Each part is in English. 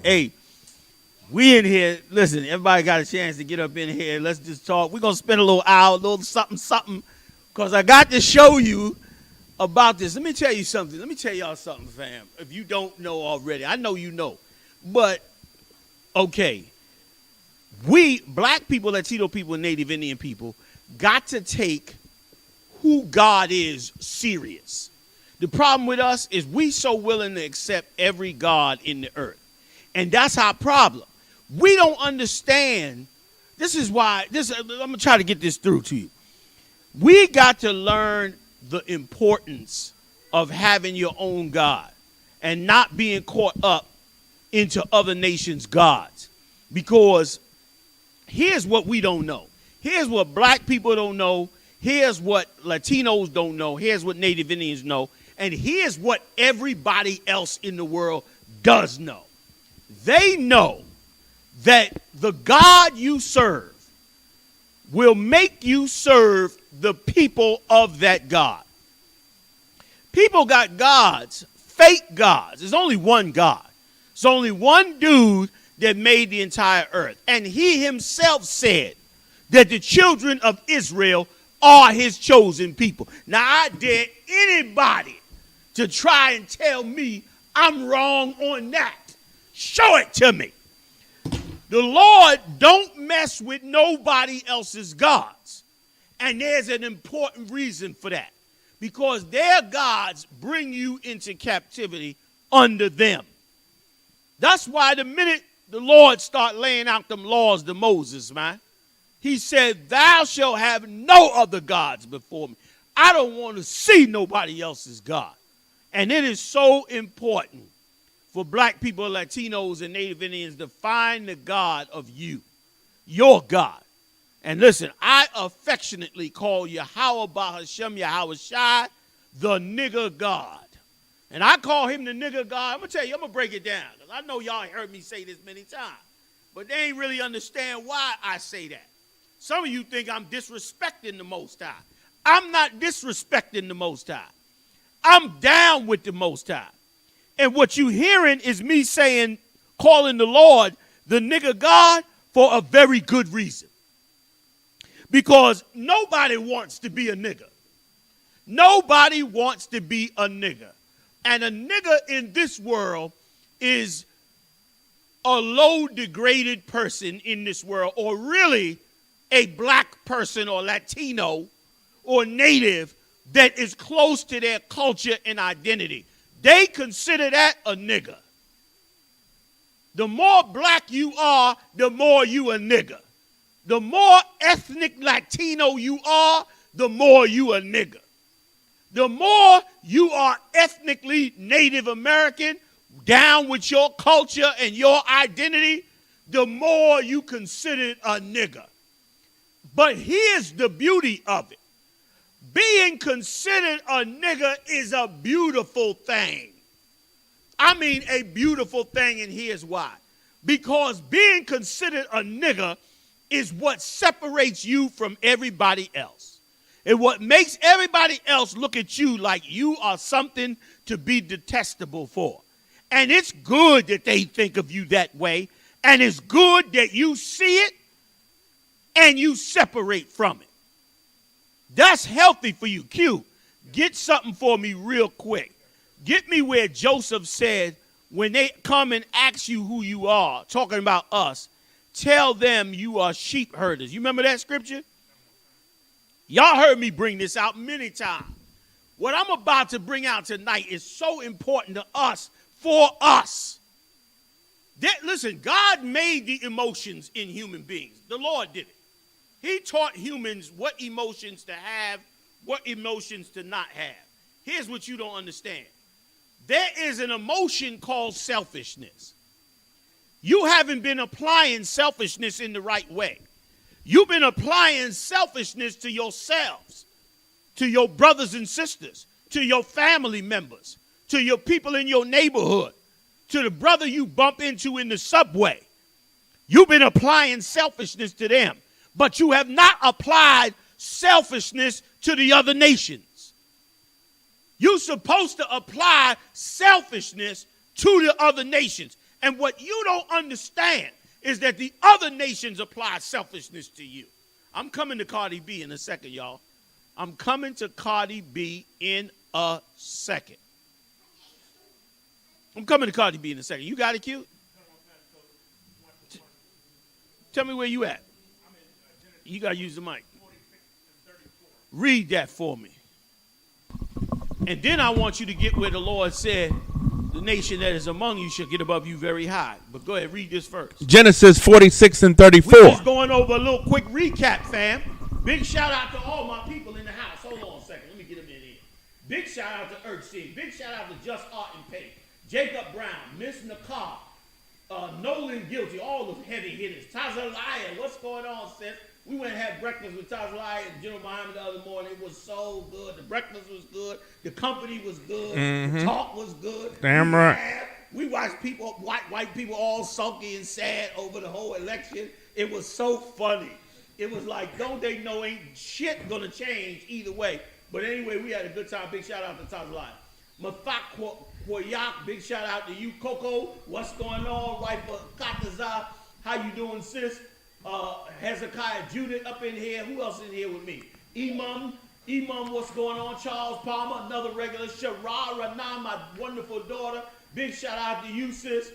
Hey, we in here. Listen, everybody got a chance to get up in here. Let's just talk. We're going to spend a little hour, a little something, because I got to show you about this. Let me tell you something. Let me tell y'all something, fam. If you don't know already, I know you know. But, okay, we, black people, Latino people, Native Indian people, got to take who God is serious. The problem with us is we so willing to accept every God in the earth. And that's our problem. We don't understand. This is why, I'm going to try to get this through to you. We got to learn the importance of having your own God and not being caught up into other nations' gods. Because here's what we don't know. Here's what black people don't know. Here's what Latinos don't know. Here's what Native Indians know. And here's what everybody else in the world does know. They know that the God you serve will make you serve the people of that God. People got gods, fake gods. There's only one God. There's only one dude that made the entire earth. And he himself said that the children of Israel are his chosen people. Now, I dare anybody to try and tell me I'm wrong on that. Show it to me. The Lord don't mess with nobody else's gods. And there's an important reason for that. Because their gods bring you into captivity under them. That's why the minute the Lord start laying out them laws to Moses, man, he said, thou shalt have no other gods before me. I don't want to see nobody else's God. And it is so important for black people, Latinos, and Native Indians to find the God of you, your God. And listen, I affectionately call Yahweh Bahashem Yahweh Shai the nigger God. And I call him the nigger God. I'm going to tell you, I'm going to break it down. Because I know y'all heard me say this many times. But they ain't really understand why I say that. Some of you think I'm disrespecting the Most High. I'm not disrespecting the Most High. I'm down with the Most High. And what you hearing is me saying, calling the Lord the nigger God for a very good reason. Because nobody wants to be a nigger. Nobody wants to be a nigger. And a nigger in this world is a low degraded person in this world, or really a black person or Latino or native that is close to their culture and identity. They consider that a nigger. The more black you are, the more you a nigger. The more ethnic Latino you are, the more you a nigger. The more you are ethnically Native American, down with your culture and your identity, the more you consider a nigger. But here's the beauty of it. Being considered a nigger is a beautiful thing. I mean a beautiful thing, and here's why. Because being considered a nigger is what separates you from everybody else. And what makes everybody else look at you like you are something to be detestable for. And it's good that they think of you that way. And it's good that you see it and you separate from it. That's healthy for you. Q, get something for me real quick. Get me where Joseph said, when they come and ask you who you are, talking about us, tell them you are sheep herders. You remember that scripture? Y'all heard me bring this out many times. What I'm about to bring out tonight is so important to us, for us. Listen, God made the emotions in human beings. The Lord did it. He taught humans what emotions to have, what emotions to not have. Here's what you don't understand. There is an emotion called selfishness. You haven't been applying selfishness in the right way. You've been applying selfishness to yourselves, to your brothers and sisters, to your family members, to your people in your neighborhood, to the brother you bump into in the subway. You've been applying selfishness to them. But you have not applied selfishness to the other nations. You're supposed to apply selfishness to the other nations. And what you don't understand is that the other nations apply selfishness to you. I'm coming to Cardi B in a second, y'all. I'm coming to Cardi B in a second. I'm coming to Cardi B in a second. You got it, Q? Tell me where you at. You got to use the mic. Read that for me. And then I want you to get where the Lord said, the nation that is among you shall get above you very high. But go ahead, read this first. Genesis 46 and 34. We're just going over a little quick recap, fam. Big shout out to all my people in the house. Hold on a second. Let me get them in here. Big shout out to Urchin. Big shout out to Just Art and Pay. Jacob Brown, Miss Nakar, Nolan Guilty, all the heavy hitters. Tazalaya, what's going on, sis? We went and had breakfast with Tazalaya and Gen.YAHANNA the other morning. It was so good. The breakfast was good. The company was good. The talk was good. Damn right. We watched people, white people all sulky and sad over the whole election. It was so funny. It was like, don't they know ain't shit gonna change either way. But anyway, we had a good time. Big shout out to Tazalaya. Mafak Kwayak, big shout out to you, Coco. What's going on? Wife of Kataza. How you doing, sis? Hezekiah Judith up in here. Who else in here with me? Imam, what's going on? Charles Palmer, another regular. Shara Rana, my wonderful daughter. Big shout out to you, sis.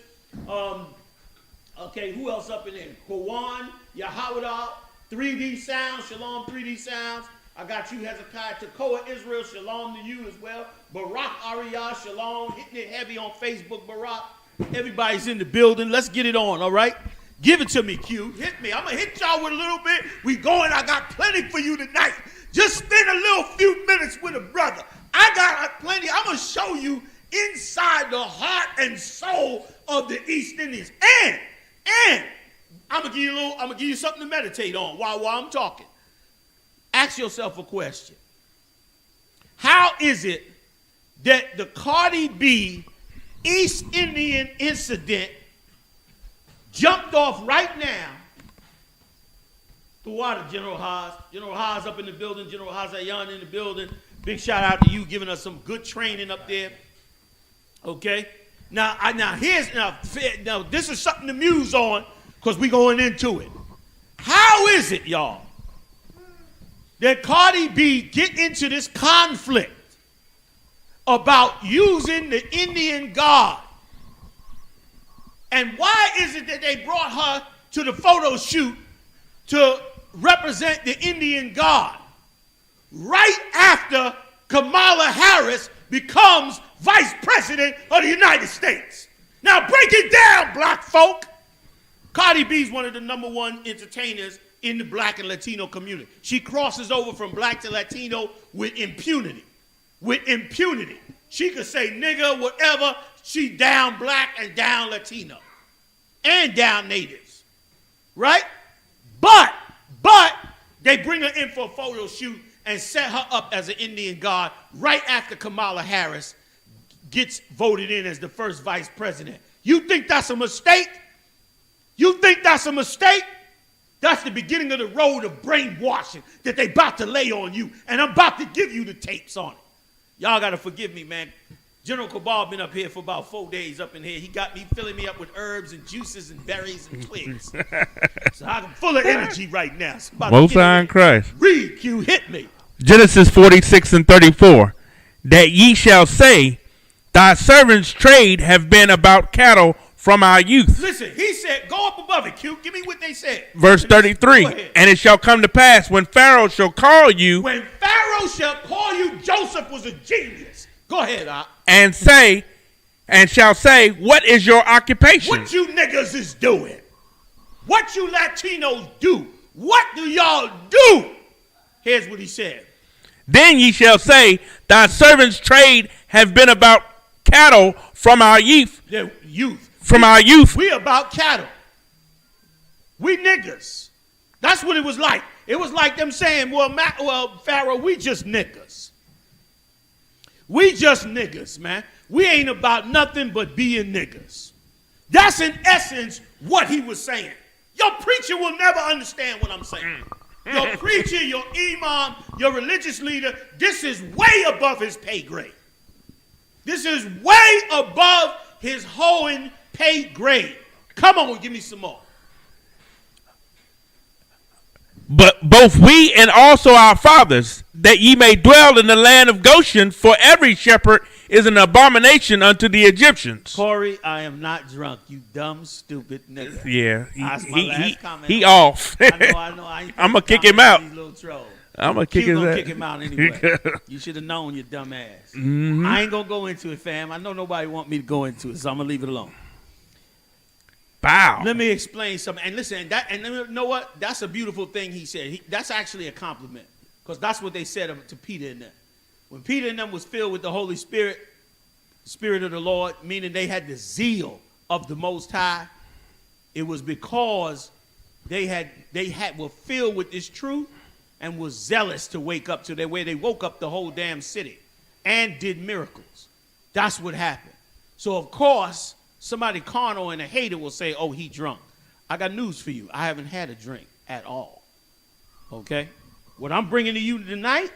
Okay, who else up in there? Kawan, Yahawada, 3D Sounds, Shalom 3D Sounds. I got you, Hezekiah. Tekoa Israel, shalom to you as well. Barak Ariyah, shalom. Hitting it heavy on Facebook, Barak. Everybody's in the building. Let's get it on, all right? Give it to me, Q. Hit me. I'm going to hit y'all with a little bit. We going. I got plenty for you tonight. Just spend a little few minutes with a brother. I got plenty. I'm going to show you inside the heart and soul of the East Indians. And I'm going to give you something to meditate on while I'm talking. Ask yourself a question. How is it that the Cardi B East Indian incident jumped off right now? The water, General Haas. General Haas up in the building. General Hazayan in the building. Big shout out to you giving us some good training up there. Okay? Now this is something to muse on because we're going into it. How is it, y'all, that Cardi B get into this conflict about using the Indian God? And why is it that they brought her to the photo shoot to represent the Indian God right after Kamala Harris becomes vice president of the United States? Now break it down, black folk. Cardi B is one of the #1 entertainers in the black and Latino community. She crosses over from black to Latino with impunity. With impunity. She could say nigga, whatever. She down black and down Latino. And down natives. Right? But they bring her in for a photo shoot and set her up as an Indian god right after Kamala Harris gets voted in as the first vice president. You think that's a mistake? You think that's a mistake? That's the beginning of the road of brainwashing that they about to lay on you. And I'm about to give you the tapes on it. Y'all got to forgive me, man. General Cabal been up here for about 4 days up in here. He got me filling me up with herbs and juices and berries and twigs. So I'm full of energy right now. Most High in Christ. Read, Q, hit me. Genesis 46 and 34. That ye shall say, thy servants' trade have been about cattle from our youth. Listen, he said, go up above it, Q. Give me what they said. Verse 33. And it shall come to pass when Pharaoh shall call you. When Pharaoh shall call you, Joseph was a genius. Go ahead, Op. And shall say, what is your occupation? What you niggas is doing? What you Latinos do? What do y'all do? Here's what he said. Then ye shall say, thy servants' trade have been about cattle from our youth. From our youth. We about cattle. We niggers. That's what it was like. It was like them saying, well, Pharaoh, we just niggers. We just niggers, man. We ain't about nothing but being niggers. That's in essence what he was saying. Your preacher will never understand what I'm saying. Your preacher, your imam, your religious leader, this is way above his pay grade. This is way above his hoeing pay grade. Come on, give me some more. But both we and also our fathers, that ye may dwell in the land of Goshen, for every shepherd is an abomination unto the Egyptians. Corey, I am not drunk, you dumb, stupid nigga. Yeah, he I off. know. I'm gonna kick him out. These little trolls. I'm gonna kick him out anyway. You should have known, you dumb ass. Mm-hmm. I ain't gonna go into it, fam. I know nobody want me to go into it, so I'm gonna leave it alone. Wow. Let me explain something. And listen, and you know what? That's a beautiful thing he said. That's actually a compliment, because that's what they said to Peter and them. When Peter and them was filled with the Holy Spirit, the Spirit of the Lord, meaning they had the zeal of the Most High, it was because they were filled with this truth and was zealous to wake up to their way. They woke up the whole damn city and did miracles. That's what happened. So of course, somebody carnal and a hater will say, oh, he drunk. I got news for you. I haven't had a drink at all. Okay? What I'm bringing to you tonight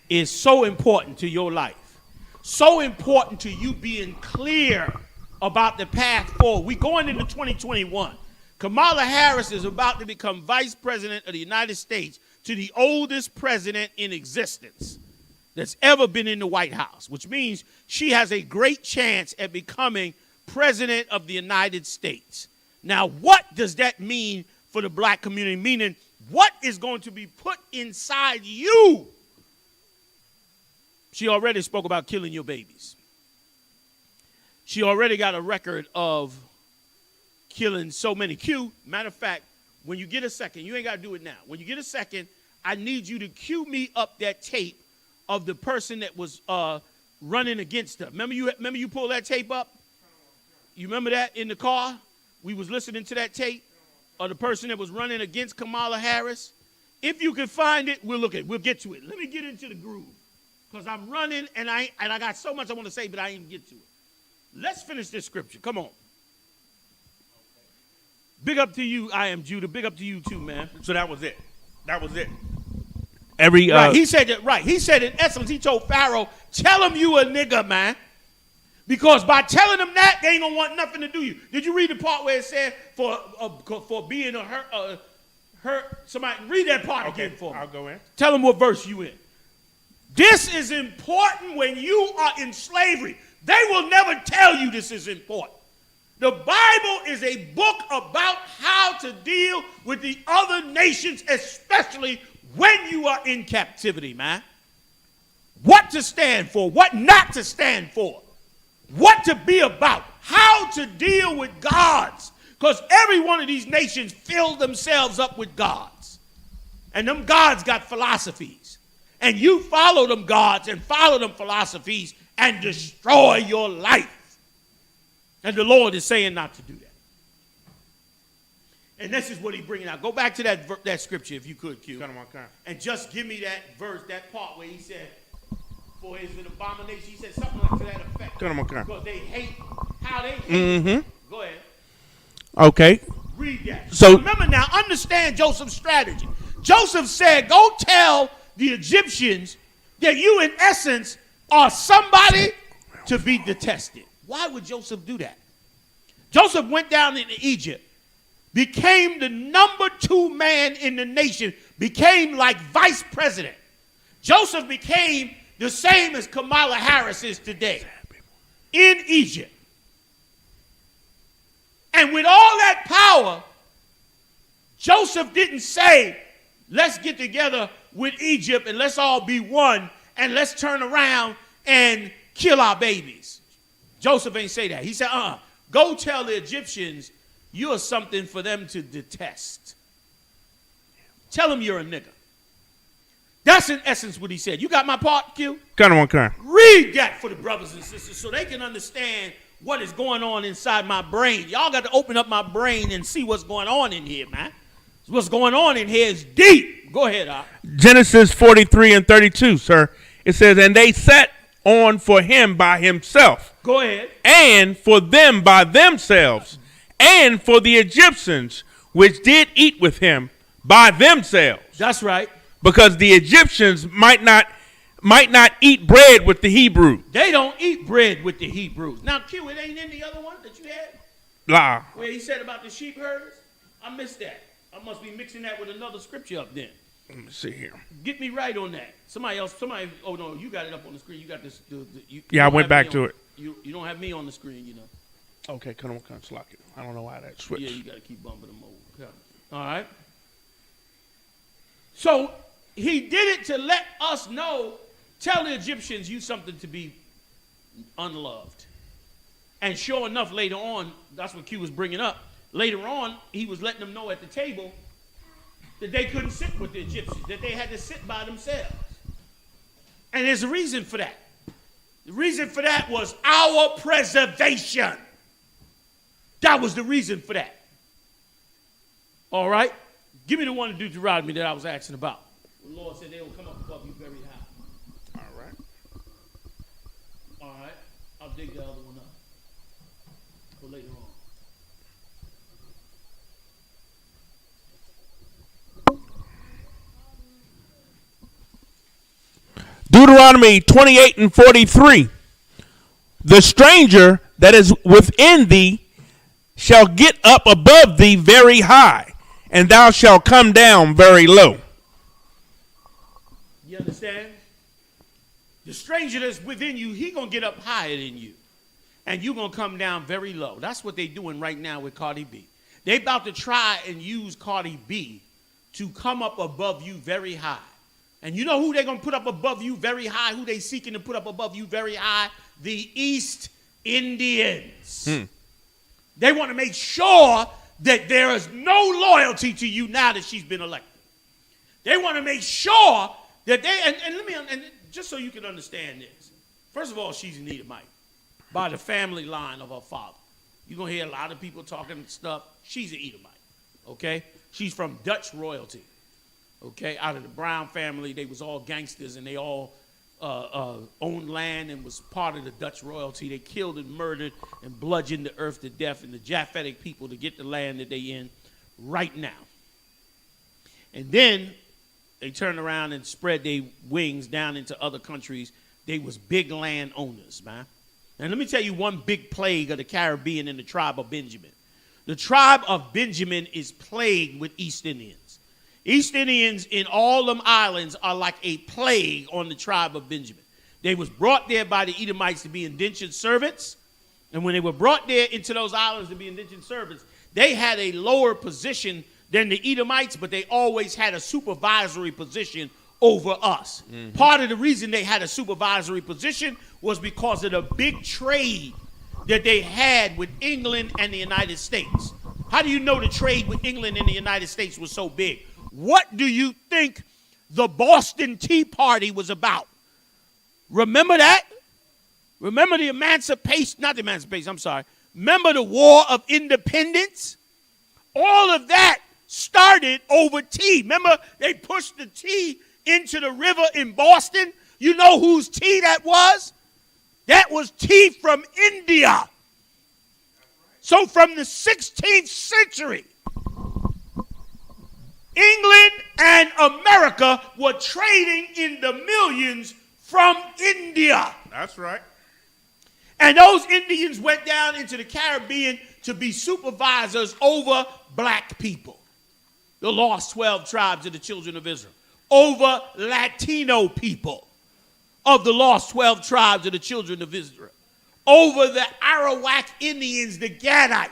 is so important to your life. So important to you being clear about the path forward. We're going into 2021. Kamala Harris is about to become vice president of the United States to the oldest president in existence that's ever been in the White House, which means she has a great chance at becoming president of the United States. Now, what does that mean for the black community? Meaning, what is going to be put inside you? She already spoke about killing your babies. She already got a record of killing so many. Matter of fact, when you get a second, you ain't got to do it now. When you get a second, I need you to cue me up that tape of the person that was running against her. Remember you pulled that tape up? You remember that in the car? We was listening to that tape of the person that was running against Kamala Harris. If you can find it, we'll get to it. Let me get into the groove, because I'm running and I got so much I want to say, but I ain't get to it. Let's finish this scripture. Come on. Big up to you, I am Judah. Big up to you too, man. So that was it. Right, he said that. Right, he said in essence, he told Pharaoh, "Tell him you a nigger, man." Because by telling them that, they ain't gonna want nothing to do you. Did you read the part where it said for being a hurt? Somebody read that part again for me. I'll go in. Tell them what verse you in. This is important when you are in slavery. They will never tell you this is important. The Bible is a book about how to deal with the other nations, especially when you are in captivity, man. What to stand for, what not to stand for, what to be about, how to deal with gods. Because every one of these nations fill themselves up with gods. And them gods got philosophies. And you follow them gods and follow them philosophies and destroy your life. And the Lord is saying not to do that. And this is what he's bringing out. Go back to that scripture if you could, Q. And just give me that verse, that part where he said, for is an abomination. He said something like to that effect. Because they hate how they hate. Mm-hmm. Go ahead. Okay. Read that. So remember now, understand Joseph's strategy. Joseph said, go tell the Egyptians that you in essence are somebody to be detested. Why would Joseph do that? Joseph went down into Egypt, became the number 2 man in the nation, became like vice president. Joseph became the same as Kamala Harris is today in Egypt. And with all that power, Joseph didn't say, let's get together with Egypt and let's all be one and let's turn around and kill our babies. Joseph ain't say that. He said, go tell the Egyptians you're something for them to detest. Tell them you're a nigger. That's in essence what he said. You got my part, Q? Kind. Read that for the brothers and sisters so they can understand what is going on inside my brain. Y'all got to open up my brain and see what's going on in here, man. What's going on in here is deep. Go ahead, Al. Genesis 43 and 32, sir. It says, and they sat on for him by himself. Go ahead. And for them by themselves. And for the Egyptians, which did eat with him by themselves. That's right. Because the Egyptians might might not eat bread with the Hebrew. They don't eat bread with the Hebrews. Now, Q, it ain't in the other one that you had? La. Where he said about the sheep herders? I missed that. I must be mixing that with another scripture up then. Let me see here. Get me right on that. Somebody, oh no, you got it up on the screen. You got this. I went back to it. You don't have me on the screen, you know. Okay, come on, slack it. I don't know why that switched. Yeah, you got to keep bumping them over. All right. So he did it to let us know, tell the Egyptians you something to be unloved. And sure enough, later on, that's what Q was bringing up. Later on, he was letting them know at the table that they couldn't sit with the Egyptians, that they had to sit by themselves. And there's a reason for that. The reason for that was our preservation. That was the reason for that. All right? Give me the one in Deuteronomy that I was asking about. The Lord said they will come up above you very high. All right. All right. I'll dig the other one up for later on. Deuteronomy 28 and 43. The stranger that is within thee shall get up above thee very high, and thou shalt come down very low. You understand? The stranger that's within you, he going to get up higher than you. And you're going to come down very low. That's what they're doing right now with Cardi B. They about to try and use Cardi B to come up above you very high. And you know who they're going to put up above you very high? Who they seeking to put up above you very high? The East Indians. They want to make sure that there is no loyalty to you now that she's been elected. They want to make sure that they, and just so you can understand this. First of all, she's an Edomite by the family line of her father. You're going to hear a lot of people talking stuff. She's an Edomite, okay? She's from Dutch royalty, okay? Out of the Brown family, they was all gangsters, and they all owned land and was part of the Dutch royalty. They killed and murdered and bludgeoned the earth to death and the Japhetic people to get the land that they in right now. And then they turned around and spread their wings down into other countries. They was big land owners, man. And let me tell you one big plague of the Caribbean and the tribe of Benjamin. The tribe of Benjamin is plagued with East Indians. East Indians in all them islands are like a plague on the tribe of Benjamin. They was brought there by the Edomites to be indentured servants. And when they were brought there into those islands to be indentured servants, they had a lower position than the Edomites, but they always had a supervisory position over us. Part of the reason they had a supervisory position was because of the big trade that they had with England and the United States. How do you know the trade with England and the United States was so big? What do you think the Boston Tea Party was about? Remember that? Remember the emancipation, not the emancipation, I'm sorry. Remember the War of Independence? All of that started over tea. Remember they pushed the tea into the river in Boston? You know whose tea that was? That was tea from India. So from the 16th century, England and America were trading in the millions from India. That's right. And those Indians went down into the Caribbean to be supervisors over black people. The lost 12 tribes of the children of Israel. Over Latino people of the lost 12 tribes of the children of Israel. Over the Arawak Indians, the Gadites,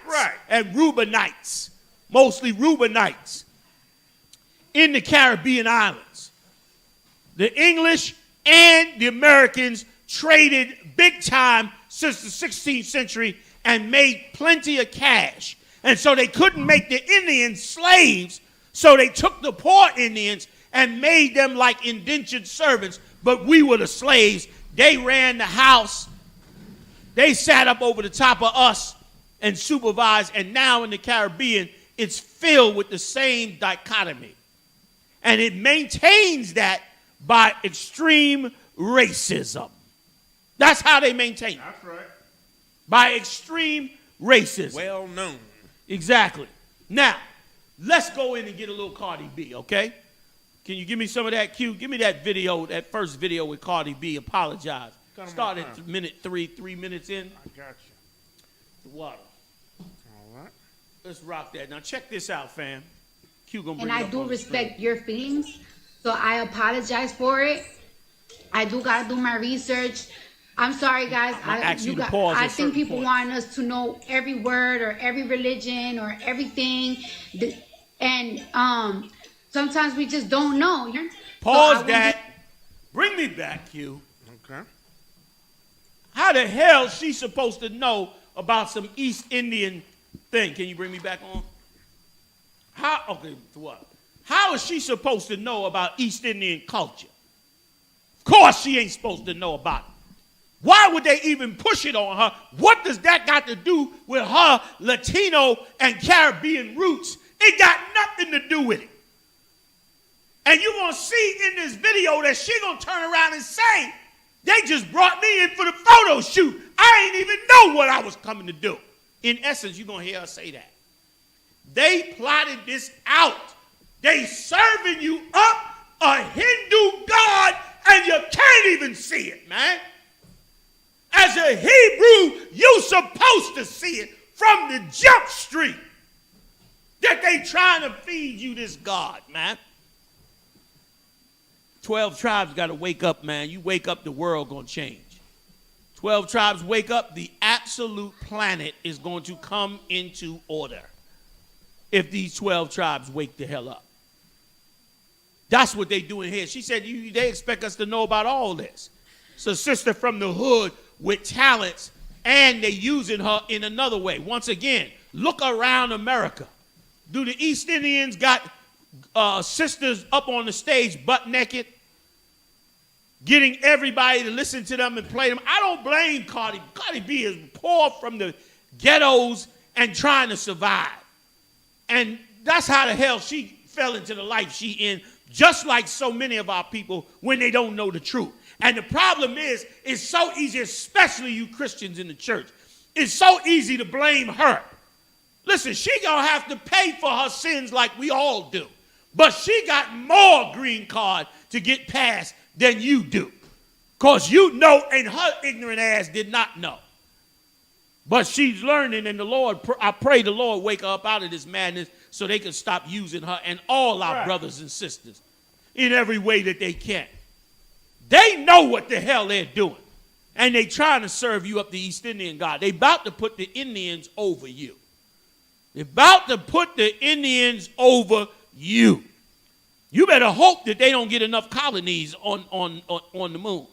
and Reubenites, mostly Reubenites, in the Caribbean islands. The English and the Americans traded big time since the 16th century and made plenty of cash. And so they couldn't make the Indians slaves, so they took the poor Indians and made them like indentured servants, but we were the slaves. They ran the house. They sat up over the top of us and supervised, and now in the Caribbean, it's filled with the same dichotomy. And it maintains that by extreme racism. That's how they maintain it. That's right. By extreme racism. Well known. Exactly. Now, let's go in and get a little Cardi B, okay? Can you give me some of that, Q? Give me that video, that first video with Cardi B. Apologize. Start at minute 3 minutes in. I got you. The water. All right. Let's rock that. Now check this out, fam. Q gonna bring And it I up do on the respect screen. your feelings, so I apologize for it. I do gotta do my research. I'm sorry, guys. I think people want us to know every word or every religion or everything, and sometimes we just don't know. Pause that. Bring me back, Q. Okay. How the hell is she supposed to know about some East Indian thing? Can you bring me back on? What? How is she supposed to know about East Indian culture? Of course she ain't supposed to know about it. Why would they even push it on her? What does that got to do with her Latino and Caribbean roots? It got nothing to do with it. And you're going to see in this video that she going to turn around and say, they just brought me in for the photo shoot. I ain't even know what I was coming to do. In essence, you're going to hear her say that. They plotted this out. They serving you up a Hindu god and you can't even see it, man. As a Hebrew, you're supposed to see it from the jump street that they trying to feed you this God, man. 12 tribes got to wake up, man. You wake up, the world going to change. 12 tribes wake up, the absolute planet is going to come into order if these 12 tribes wake the hell up. That's what they doing here. She said they expect us to know about all this. It's a sister from the hood with talents, and they using her in another way. Once again, look around America. Do the East Indians got sisters up on the stage butt naked, getting everybody to listen to them and play them? I don't blame Cardi. Cardi B is poor from the ghettos and trying to survive. And that's how the hell she fell into the life she in, just like so many of our people when they don't know the truth. And the problem is, it's so easy, especially you Christians in the church, it's so easy to blame her. Listen, she gonna have to pay for her sins like we all do. But she got more green card to get past than you do. Because you know, and her ignorant ass did not know. But she's learning, and the Lord, I pray the Lord wake her up out of this madness so they can stop using her and all our brothers and sisters in every way that they can. They know what the hell they're doing. And they trying to serve you up the East Indian God. They about to put the Indians over you. They're about to put the Indians over you. You better hope that they don't get enough colonies on the moon.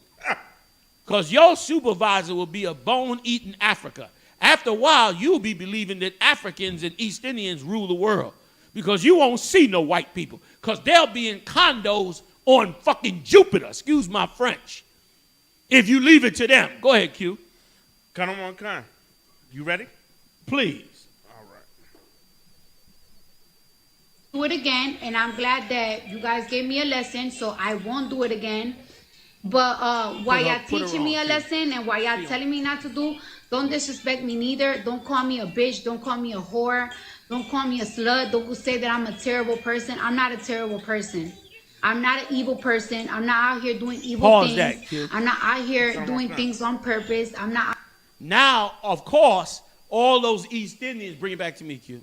Because your supervisor will be a bone-eating Africa. After a while, you'll be believing that Africans and East Indians rule the world. Because you won't see no white people. Because they'll be in condos on fucking Jupiter. Excuse my French. If you leave it to them. Go ahead, Q. Come on, come. You ready? Please. All right. Do it again, and I'm glad that you guys gave me a lesson, so I won't do it again. But while y'all teaching me a lesson and while y'all telling me not to do, don't disrespect me neither. Don't call me a bitch. Don't call me a whore. Don't call me a slut. Don't say that I'm a terrible person. I'm not a terrible person. I'm not an evil person. I'm not out here doing evil things. That, kid. I'm not out here doing things on purpose. I'm not. Now, of course, all those East Indians, bring it back to me, Q.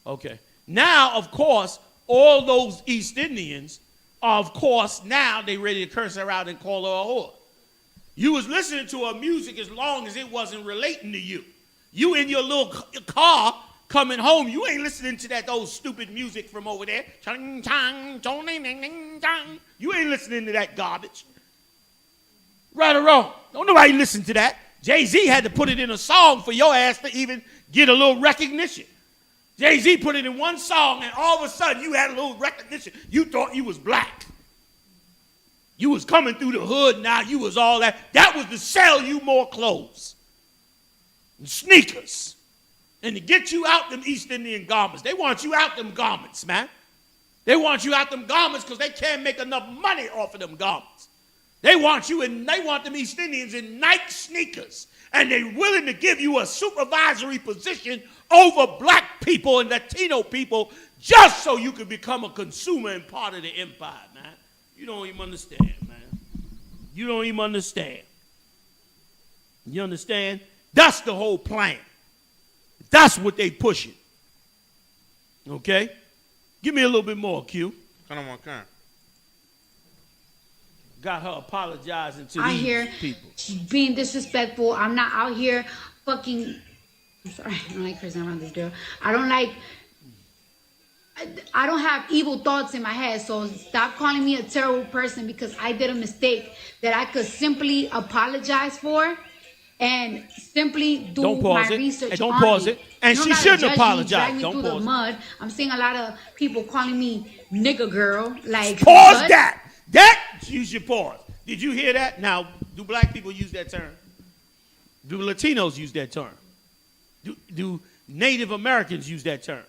Okay. Now, of course, all those East Indians, of course, now they ready to curse her out and call her a whore. You was listening to her music as long as it wasn't relating to you. You in your little car coming home, you ain't listening to that old stupid music from over there. You ain't listening to that garbage. Right or wrong? Don't nobody listen to that. Jay-Z had to put it in a song for your ass to even get a little recognition. Jay-Z put it in one song, and all of a sudden you had a little recognition. You thought you was black. You was coming through the hood, now you was all that. That was to sell you more clothes and sneakers and to get you out them East Indian garments. They want you out them garments, man. They want you out them garments because they can't make enough money off of them garments. They want you and they want them East Indians in Nike sneakers, and they're willing to give you a supervisory position over black people and Latino people just so you could become a consumer and part of the empire, man. You don't even understand, man. You don't even understand. You understand? That's the whole plan. That's what they pushing. Okay? Give me a little bit more, Q. Come on, come. Got her apologizing to I these hear people. being disrespectful. I'm not out here fucking. I'm sorry, I don't like cursing around this girl. I don't have evil thoughts in my head, so stop calling me a terrible person because I did a mistake that I could simply apologize for and simply do my research. Don't pause it. And she shouldn't apologize. Drag me don't through pause the it. mud. I'm seeing a lot of people calling me nigger girl. Like pause that. Use your pause. Did you hear that? Now, do black people use that term? Do Latinos use that term? Do Native Americans use that term?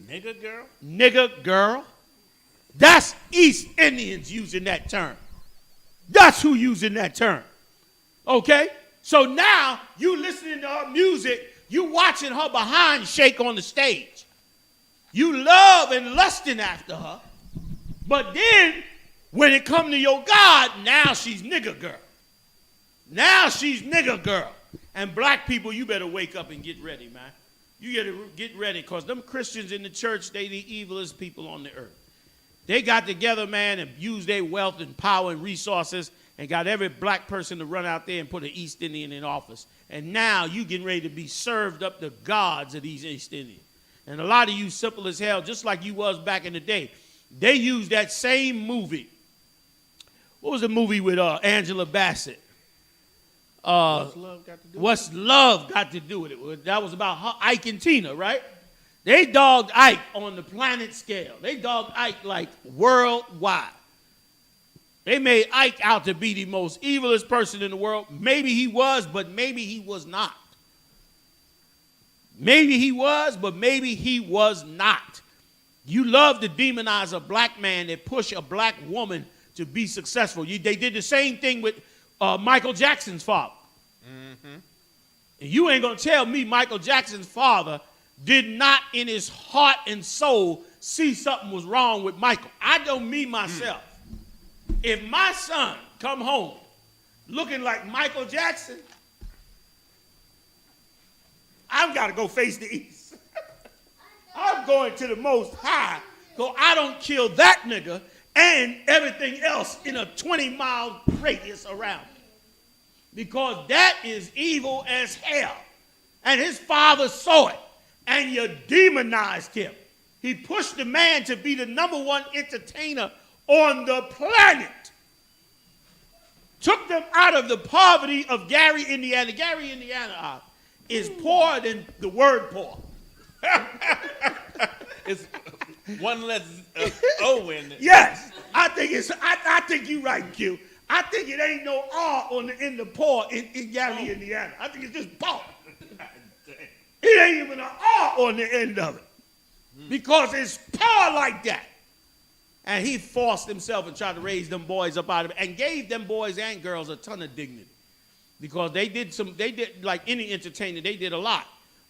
Nigger girl? Nigger girl. That's East Indians using that term. That's who using that term. Okay? So now you listening to her music, you watching her behind shake on the stage. You love and lusting after her. But then when it come to your God, now she's nigger girl. Now she's nigger girl. And black people, you better wake up and get ready, man. You gotta get ready, because them Christians in the church, they the evilest people on the earth. They got together, man, and used their wealth and power and resources and got every black person to run out there and put an East Indian in office. And now you getting ready to be served up the gods of these East Indians. And a lot of you simple as hell, just like you was back in the day. They used that same movie. What was the movie with Angela Bassett? What's love got to do with it? What's love got to do with it? That was about Ike and Tina, right? They dogged Ike on the planet scale. They dogged Ike like worldwide. They made Ike out to be the most evilest person in the world. Maybe he was, but maybe he was not. Maybe he was, but maybe he was not. You love to demonize a black man that push a black woman to be successful. They did the same thing with Michael Jackson's father. Mm-hmm. And you ain't going to tell me Michael Jackson's father did not in his heart and soul see something was wrong with Michael. I don't mean myself. If my son come home looking like Michael Jackson, I've got to go face the east. I'm going to the Most High, so I don't kill that nigga and everything else in a 20-mile radius around me. Because that is evil as hell. And his father saw it, and you demonized him. He pushed the man to be the #1 entertainer on the planet. Took them out of the poverty of Gary, Indiana. Gary, Indiana is poorer than the word poor. It's one less O in it. Yes, I think you're right, Q. I think it ain't no R on the end of poor in Gary, Indiana. I think it's just poor. It ain't even an R on the end of it. Because it's poor like that. And he forced himself and tried to raise them boys up out of it and gave them boys and girls a ton of dignity. Because they did like any entertainer, they did a lot.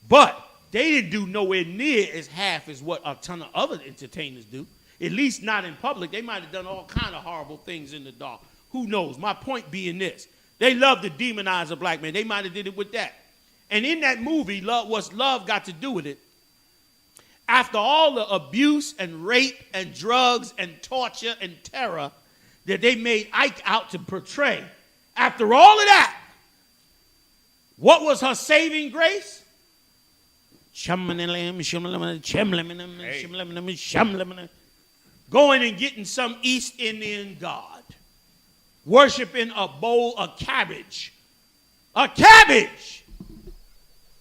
But they didn't do nowhere near as half as what a ton of other entertainers do. At least not in public. They might have done all kind of horrible things in the dark. Who knows? My point being this. They love to demonize a black man. They might have did it with that. And in that movie, what's love got to do with it? After all the abuse and rape and drugs and torture and terror that they made Ike out to portray, after all of that, what was her saving grace? Going and getting some East Indian god, worshiping a bowl of cabbage. A cabbage!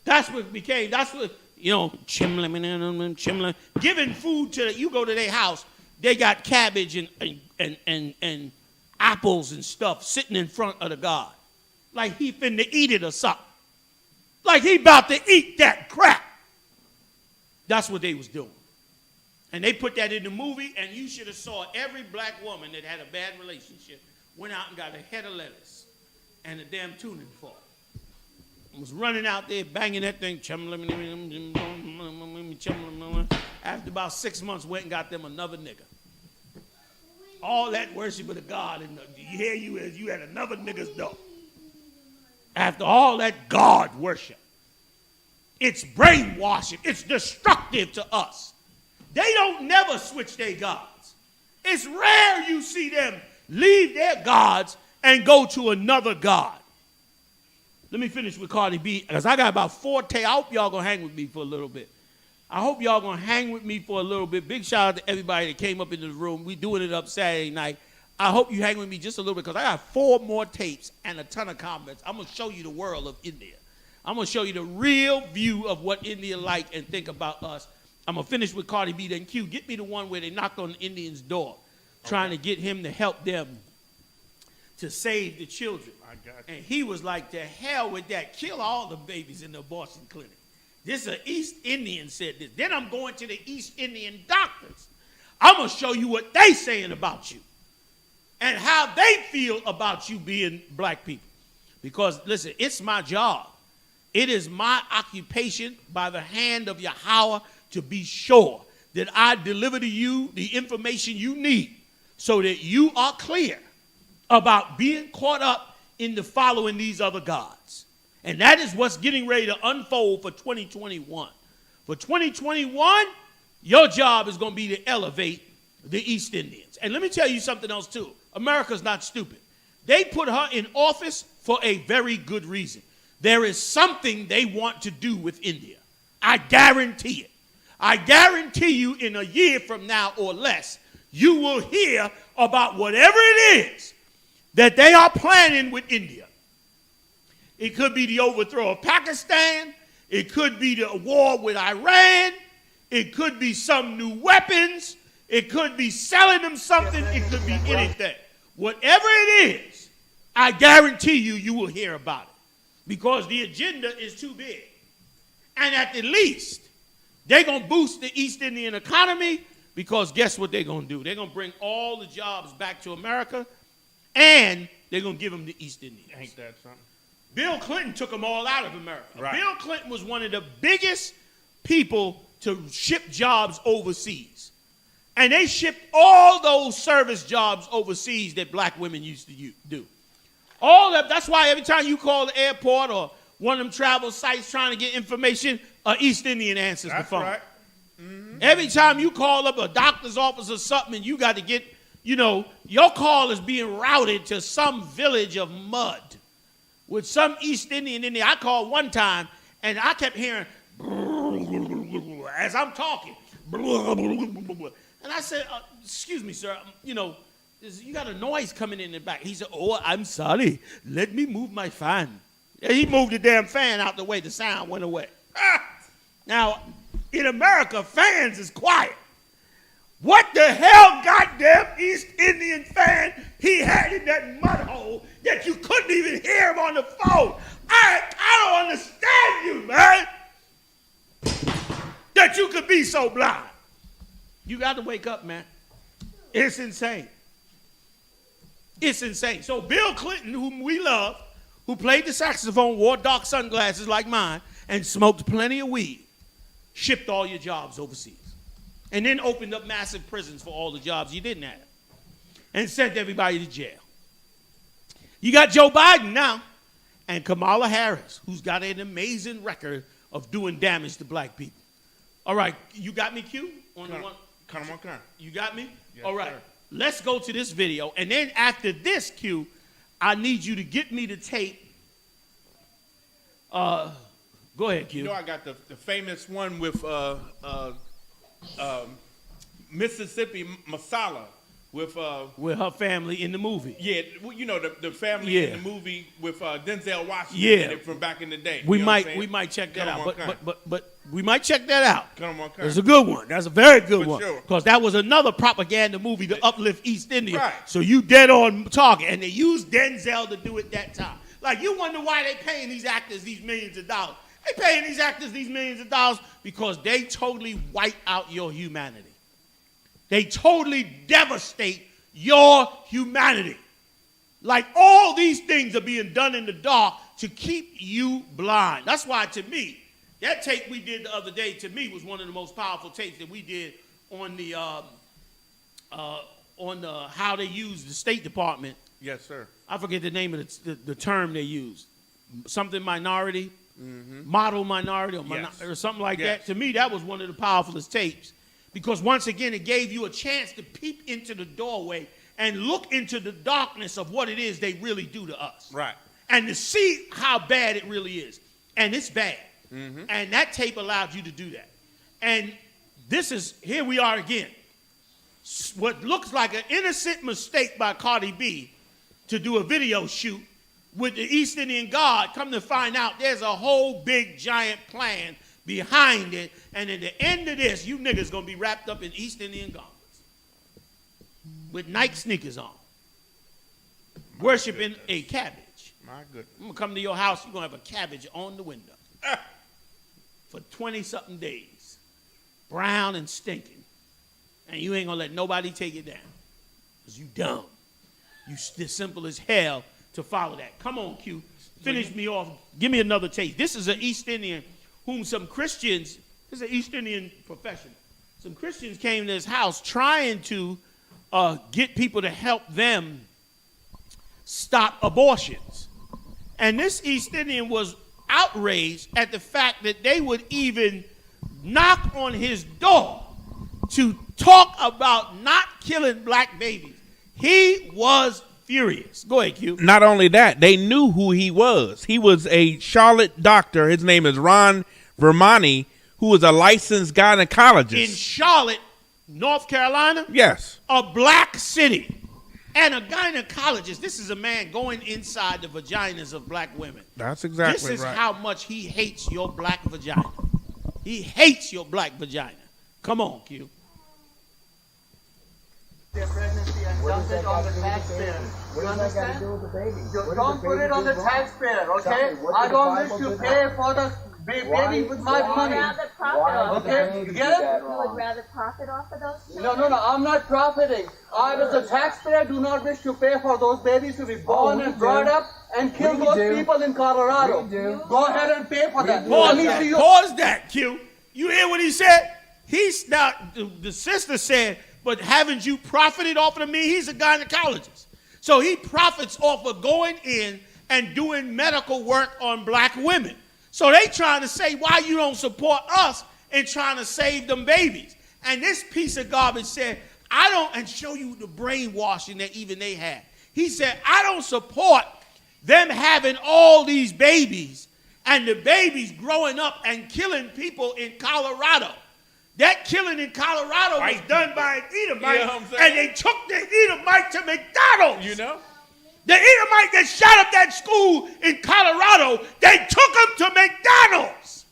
That's what became, giving food to, you go to their house, they got cabbage and apples and stuff sitting in front of the god. Like he finna eat it or something. Like he about to eat that crap. That's what they was doing. And they put that in the movie, and you should have saw every black woman that had a bad relationship went out and got a head of lettuce and a damn tuning fork. Was running out there banging that thing. After about 6 months, went and got them another nigger. All that worship of the God, and here you is, you had another nigger's door. After all that God worship, it's brainwashing. It's destructive to us. They don't never switch their gods. It's rare you see them leave their gods and go to another god. Let me finish with Cardi B, because I got about 4 tapes. I hope y'all going to hang with me for a little bit. I hope y'all going to hang with me for a little bit. Big shout out to everybody that came up into the room. We doing it up Saturday night. I hope you hang with me just a little bit, because I got 4 more tapes and a ton of comments. I'm going to show you the world of India. I'm going to show you the real view of what India like and think about us. I'm going to finish with Cardi B, then Q. Get me the one where they knocked on the Indian's door, trying to get him to help them to save the children. I got you. And he was like, to hell with that. Kill all the babies in the abortion clinic. This is an East Indian said this. Then I'm going to the East Indian doctors. I'm going to show you what they saying about you and how they feel about you being black people. Because, listen, it's my job. It is my occupation by the hand of Yahweh to be sure that I deliver to you the information you need so that you are clear about being caught up in the following these other gods. And that is what's getting ready to unfold for 2021. For 2021, your job is going to be to elevate the East Indians. And let me tell you something else, too. America's not stupid. They put her in office for a very good reason. There is something they want to do with India. I guarantee it. I guarantee you in a year from now or less, you will hear about whatever it is that they are planning with India. It could be the overthrow of Pakistan. It could be the war with Iran. It could be some new weapons. It could be selling them something. It could be anything. Whatever it is, I guarantee you, you will hear about it. Because the agenda is too big. And at the least, they're going to boost the East Indian economy, because guess what they're going to do? They're going to bring all the jobs back to America, and they're going to give them to East Indians. Ain't that something? Bill Clinton took them all out of America. Right. Bill Clinton was one of the biggest people to ship jobs overseas. And they shipped all those service jobs overseas that black women used to do. All that. That's why every time you call the airport or one of them travel sites trying to get information, an East Indian answers the phone. Right. Mm-hmm. Every time you call up a doctor's office or something and you got to get, your call is being routed to some village of mud with some East Indian in there. I called one time and I kept hearing as I'm talking. And I said, excuse me, sir, you got a noise coming in the back. He said, oh, I'm sorry. Let me move my fan. And he moved the damn fan out the way. The sound went away. Now, in America, fans is quiet. What the hell goddamn East Indian fan he had in that mud hole that you couldn't even hear him on the phone? I don't understand you, man. That you could be so blind. You got to wake up, man. It's insane. It's insane. So Bill Clinton, whom we love, who played the saxophone, wore dark sunglasses like mine, and smoked plenty of weed, shipped all your jobs overseas. And then opened up massive prisons for all the jobs you didn't have. And sent everybody to jail. You got Joe Biden now, and Kamala Harris, who's got an amazing record of doing damage to black people. All right, you got me, Q? Come on. You got me? Yes, all right. Sir. Let's go to this video. And then after this, Q, I need you to get me the tape. Go ahead, Q. I got the famous one with Mississippi Masala with her family in the movie. Yeah, the family in the movie with Denzel Washington in it from back in the day. We might check that out. But we might check that out. Come on. It's a good one. That's a very good For one. sure. Because that was another propaganda movie to uplift East India. Right. So you dead on target. And they used Denzel to do it that time. Like, you wonder why they paying these actors these millions of dollars. They paying these actors these millions of dollars because they totally wipe out your humanity. They totally devastate your humanity. Like, all these things are being done in the dark to keep you blind. That's why, to me, That tape we did the other day, to me, was one of the most powerful tapes that we did on the how they use the State Department. Yes, sir. I forget the name of the term they used. Something minority, model minority, or something like that. To me, that was one of the powerfulest tapes because once again, it gave you a chance to peep into the doorway and look into the darkness of what it is they really do to us. Right. And to see how bad it really is. And it's bad. And that tape allowed you to do that. And here we are again. What looks like an innocent mistake by Cardi B to do a video shoot with the East Indian God, come to find out there's a whole big giant plan behind it. And at the end of this, you niggas gonna be wrapped up in East Indian garments with Nike sneakers on, worshiping a cabbage. My goodness. I'm gonna come to your house, you're gonna have a cabbage on the window for 20-something days, brown and stinking, and you ain't gonna let nobody take it down because you dumb. You simple as hell to follow that. Come on, Q. Finish me off. Give me another taste. This is an East Indian whom some Christians, this is an East Indian professional. Some Christians came to his house trying to get people to help them stop abortions. And this East Indian was outraged at the fact that they would even knock on his door to talk about not killing black babies. He was furious. Go ahead, Q. Not only that, they knew who he was. He was a Charlotte doctor. His name is Ron Vermani, who was a licensed gynecologist. In Charlotte, North Carolina? Yes. A black city. And a gynecologist. This is a man going inside the vaginas of black women. That's exactly right. This is how much he hates your black vagina. He hates your black vagina. Come on, Q. Their pregnancy and dump it on the taxpayer. You understand? Don't put it on the taxpayer, okay? I don't wish to pay for the baby with my money. Okay, you get it? You would rather profit off of those children? No, I'm not profiting. I, as a taxpayer, do not wish to pay for those babies to be born and brought up and kill those people in Colorado. Go ahead and pay for that. Pause that, Q. You hear what he said? The sister said, but haven't you profited off of me? He's a gynecologist. So he profits off of going in and doing medical work on black women. So they trying to say why you don't support us in trying to save them babies. And this piece of garbage said, I don't, and show you the brainwashing that even they had. He said, I don't support them having all these babies and the babies growing up and killing people in Colorado. That killing in Colorado was done by an Edomite, and they took the Edomite to McDonald's. You know? The Edomite that shot up that school in Colorado, they took him to McDonald's.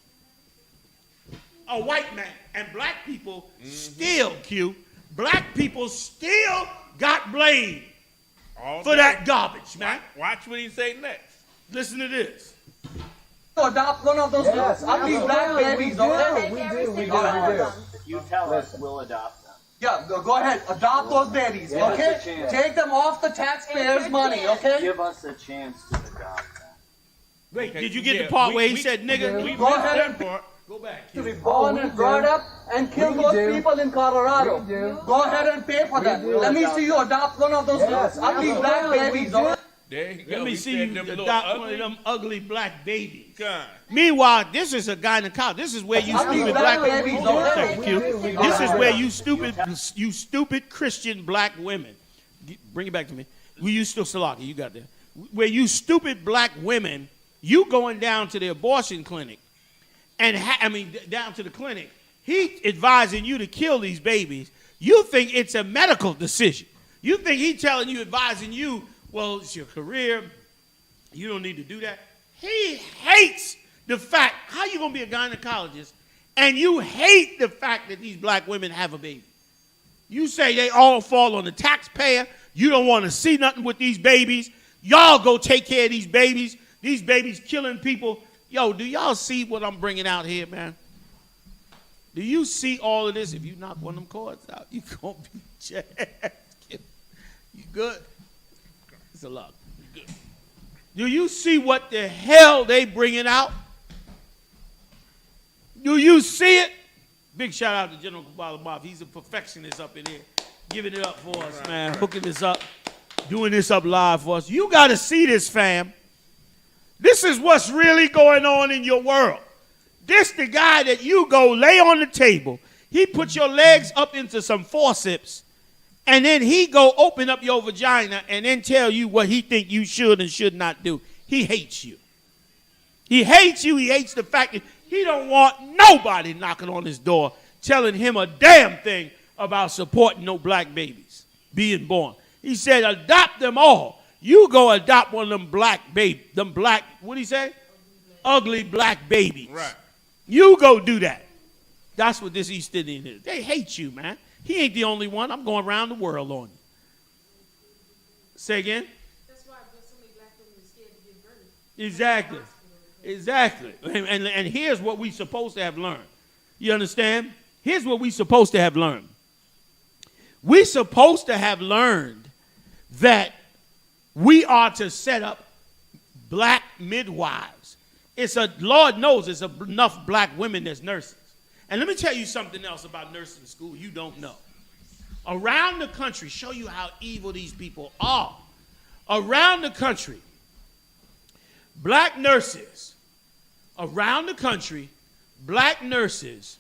A white man. And black people still, Q, black people still got blamed for that garbage, man. Watch what he say next. Listen to this. Adopt one of those ugly black babies, okay? We do. You tell us, we'll adopt them. Yeah, go ahead. Adopt those babies, okay? Take them off the taxpayers' money, okay? Give us a chance to adopt them. Wait, did you get the part where he said nigga? Go ahead and Go back. to be born and brought up and kill those people in Colorado. Go ahead and pay for that. Let me see you adopt one of those ugly black babies, okay? There you go. Let me see you adopt one of them ugly black babies. God. Meanwhile, this is a gynecologist. This is where you stupid black women. This is where you stupid Christian black women. Bring it back to me. You still Salaki, you got that. Where you stupid black women, you going down to the abortion clinic, and down to the clinic. He advising you to kill these babies. You think it's a medical decision. You think he telling you, advising you, well, it's your career. You don't need to do that. He hates the fact, how you going to be a gynecologist, and you hate the fact that these black women have a baby. You say they all fall on the taxpayer. You don't want to see nothing with these babies. Y'all go take care of these babies. These babies killing people. Yo, do y'all see what I'm bringing out here, man? Do you see all of this? If you knock one of them cords out, you going to be jazzed. You good? It's a lot. Do you see what the hell they bringing out? Do you see it? Big shout out to General Kabbalah. He's a perfectionist up in here. Giving it up for us, man. Hooking this up. Doing this up live for us. You got to see this, fam. This is what's really going on in your world. This the guy that you go lay on the table. He put your legs up into some forceps, and then he go open up your vagina and then tell you what he think you should and should not do. He hates you. He hates you. He hates the fact that he don't want nobody knocking on his door telling him a damn thing about supporting no black babies being born. He said, adopt them all. You go adopt one of them black, what did he say? Ugly black babies. Right. You go do that. That's what this East Indian is. They hate you, man. He ain't the only one. I'm going around the world on you. Say again? That's why so many black women are scared to give birth. Exactly. Exactly. And here's what we supposed to have learned. You understand? Here's what we supposed to have learned. We supposed to have learned that we are to set up black midwives. Lord knows there's enough black women as nurses. And let me tell you something else about nursing school you don't know. Around the country, show you how evil these people are. Around the country, black nurses, around the country, black nurses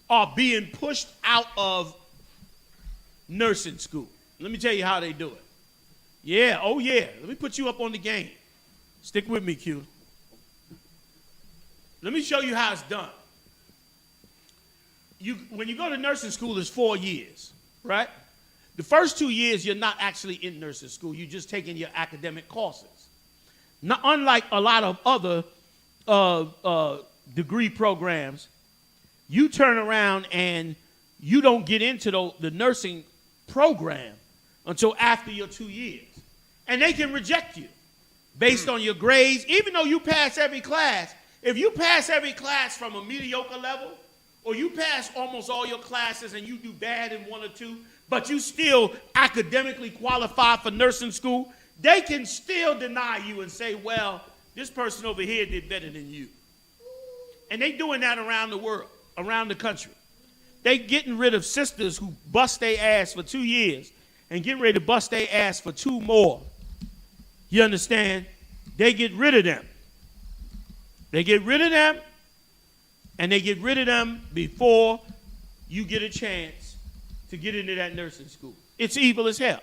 are being pushed out of nursing school. Let me tell you how they do it. Yeah, oh yeah. Let me put you up on the game. Stick with me, Q. Let me show you how it's done. When you go to nursing school, it's 4 years, right? The first 2 years, you're not actually in nursing school. You're just taking your academic courses. Now, unlike a lot of other degree programs, you turn around and you don't get into the nursing program until after your 2 years. And they can reject you based on your grades, even though you pass every class. If you pass every class from a mediocre level, or you pass almost all your classes and you do bad in one or two, but you still academically qualify for nursing school, they can still deny you and say, well, this person over here did better than you. And they doing that around the world, around the country. They getting rid of sisters who bust their ass for 2 years and getting ready to bust their ass for 2 more. You understand? They get rid of them. They get rid of them, and they get rid of them before you get a chance to get into that nursing school. It's evil as hell.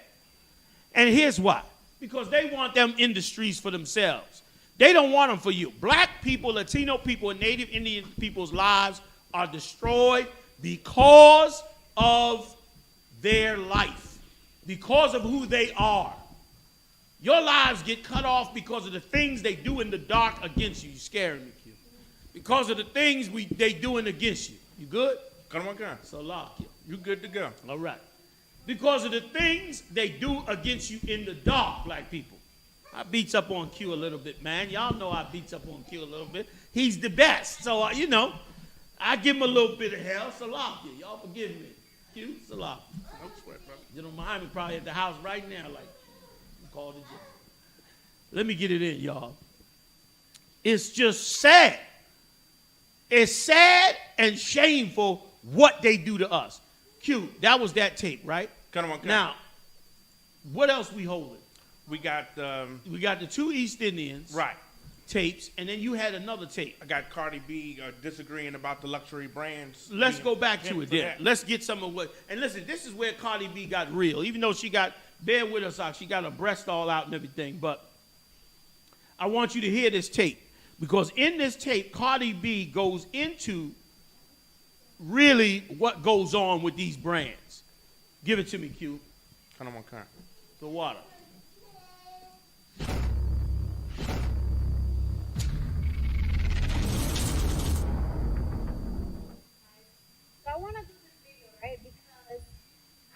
And here's why. Because they want them industries for themselves. They don't want them for you. Black people, Latino people, and Native Indian people's lives are destroyed because of their life, because of who they are. Your lives get cut off because of the things they do in the dark against you. You're scaring me, Q. Because of the things they doing against you. You good? Come on, girl. So lock you. You good to go. All right. Because of the things they do against you in the dark, black people. I beats up on Q a little bit, man. Y'all know I beats up on Q a little bit. He's the best. So, I give him a little bit of hell. So lock you. Y'all forgive me. Q, so lock you. Don't sweat, brother. General Muhammad probably at the house right now, like, called it. Let me get it in, y'all. It's just sad. It's sad and shameful what they do to us. Q, that was that tape, right? Come on. Now, what else we holding? We got the 2 East Indians right tapes, and then you had another tape. I got Cardi B disagreeing about the luxury brands. Let's go back to it then. Let's get some of what. And listen, this is where Cardi B got real. Even though bear with us, she got her breast all out and everything. But I want you to hear this tape. Because in this tape, Cardi B goes into really what goes on with these brands. Give it to me, Q. Come on, Cardi. The water. So I want to do this video, right? Because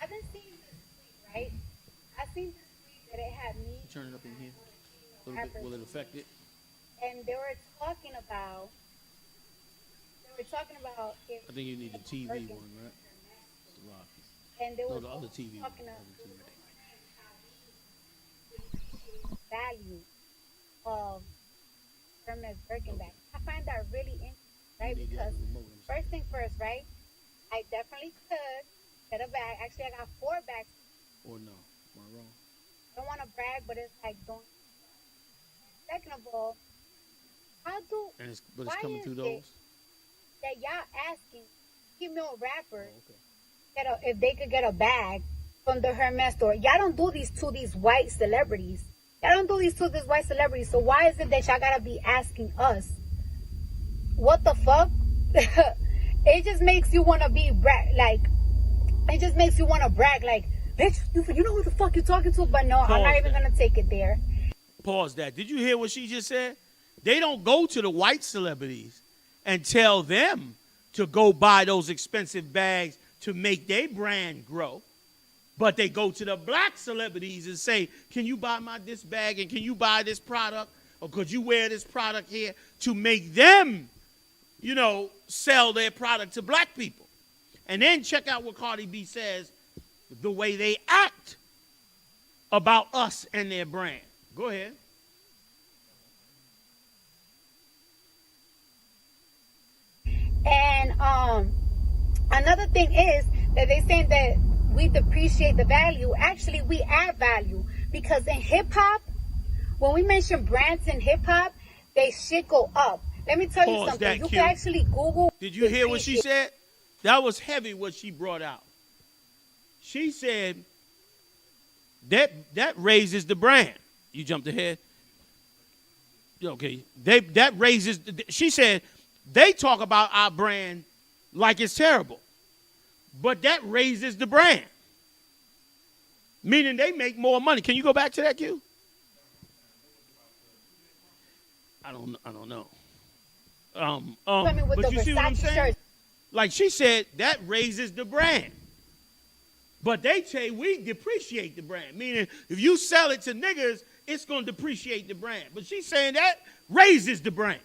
I've been seeing this tweet, right? I seen this tweet that it had me. Turn it up in here. A little bit. Will it affect it? And they were talking about if I think you need the TV one, right? and they were the other TV one. talking about value of Hermes Birkenback. I find that really interesting. right? Because first thing first, right? I definitely could get a bag. Actually, I got 4 bags. Or no? Am I wrong? I don't want to brag, but it's like don't. Second of all, how do? But it's coming through those. That y'all asking female rappers Okay. if they could get a bag from the Hermes store? Y'all don't do these to these white celebrities. Y'all don't do these to these white celebrities. So why is it that y'all gotta be asking us? What the fuck? It just makes you wanna be like. It just makes you wanna brag like, bitch. You know who the fuck you talking to? But no, I'm not even gonna take it there. Pause that. Did you hear what she just said? They don't go to the white celebrities and tell them to go buy those expensive bags to make their brand grow. But they go to the black celebrities and say, can you buy this bag and can you buy this product? Or could you wear this product here to make them, sell their product to black people? And then check out what Cardi B says, the way they act about us and their brand. Go ahead. And another thing is that they saying that we depreciate the value. Actually, we add value because in hip hop, when we mention brands in hip hop, they shit go up. Let me tell you something. You can actually Google. Did you hear what she said? That was heavy what she brought out. She said that raises the brand. You jumped ahead. Okay. That raises. She said they talk about our brand like it's terrible, but that raises the brand, meaning they make more money. Can you go back to that, Q? I don't know. But you see what I'm saying? Shirts. Like she said, that raises the brand. But they say we depreciate the brand, meaning if you sell it to niggers, it's going to depreciate the brand. But she's saying that raises the brand.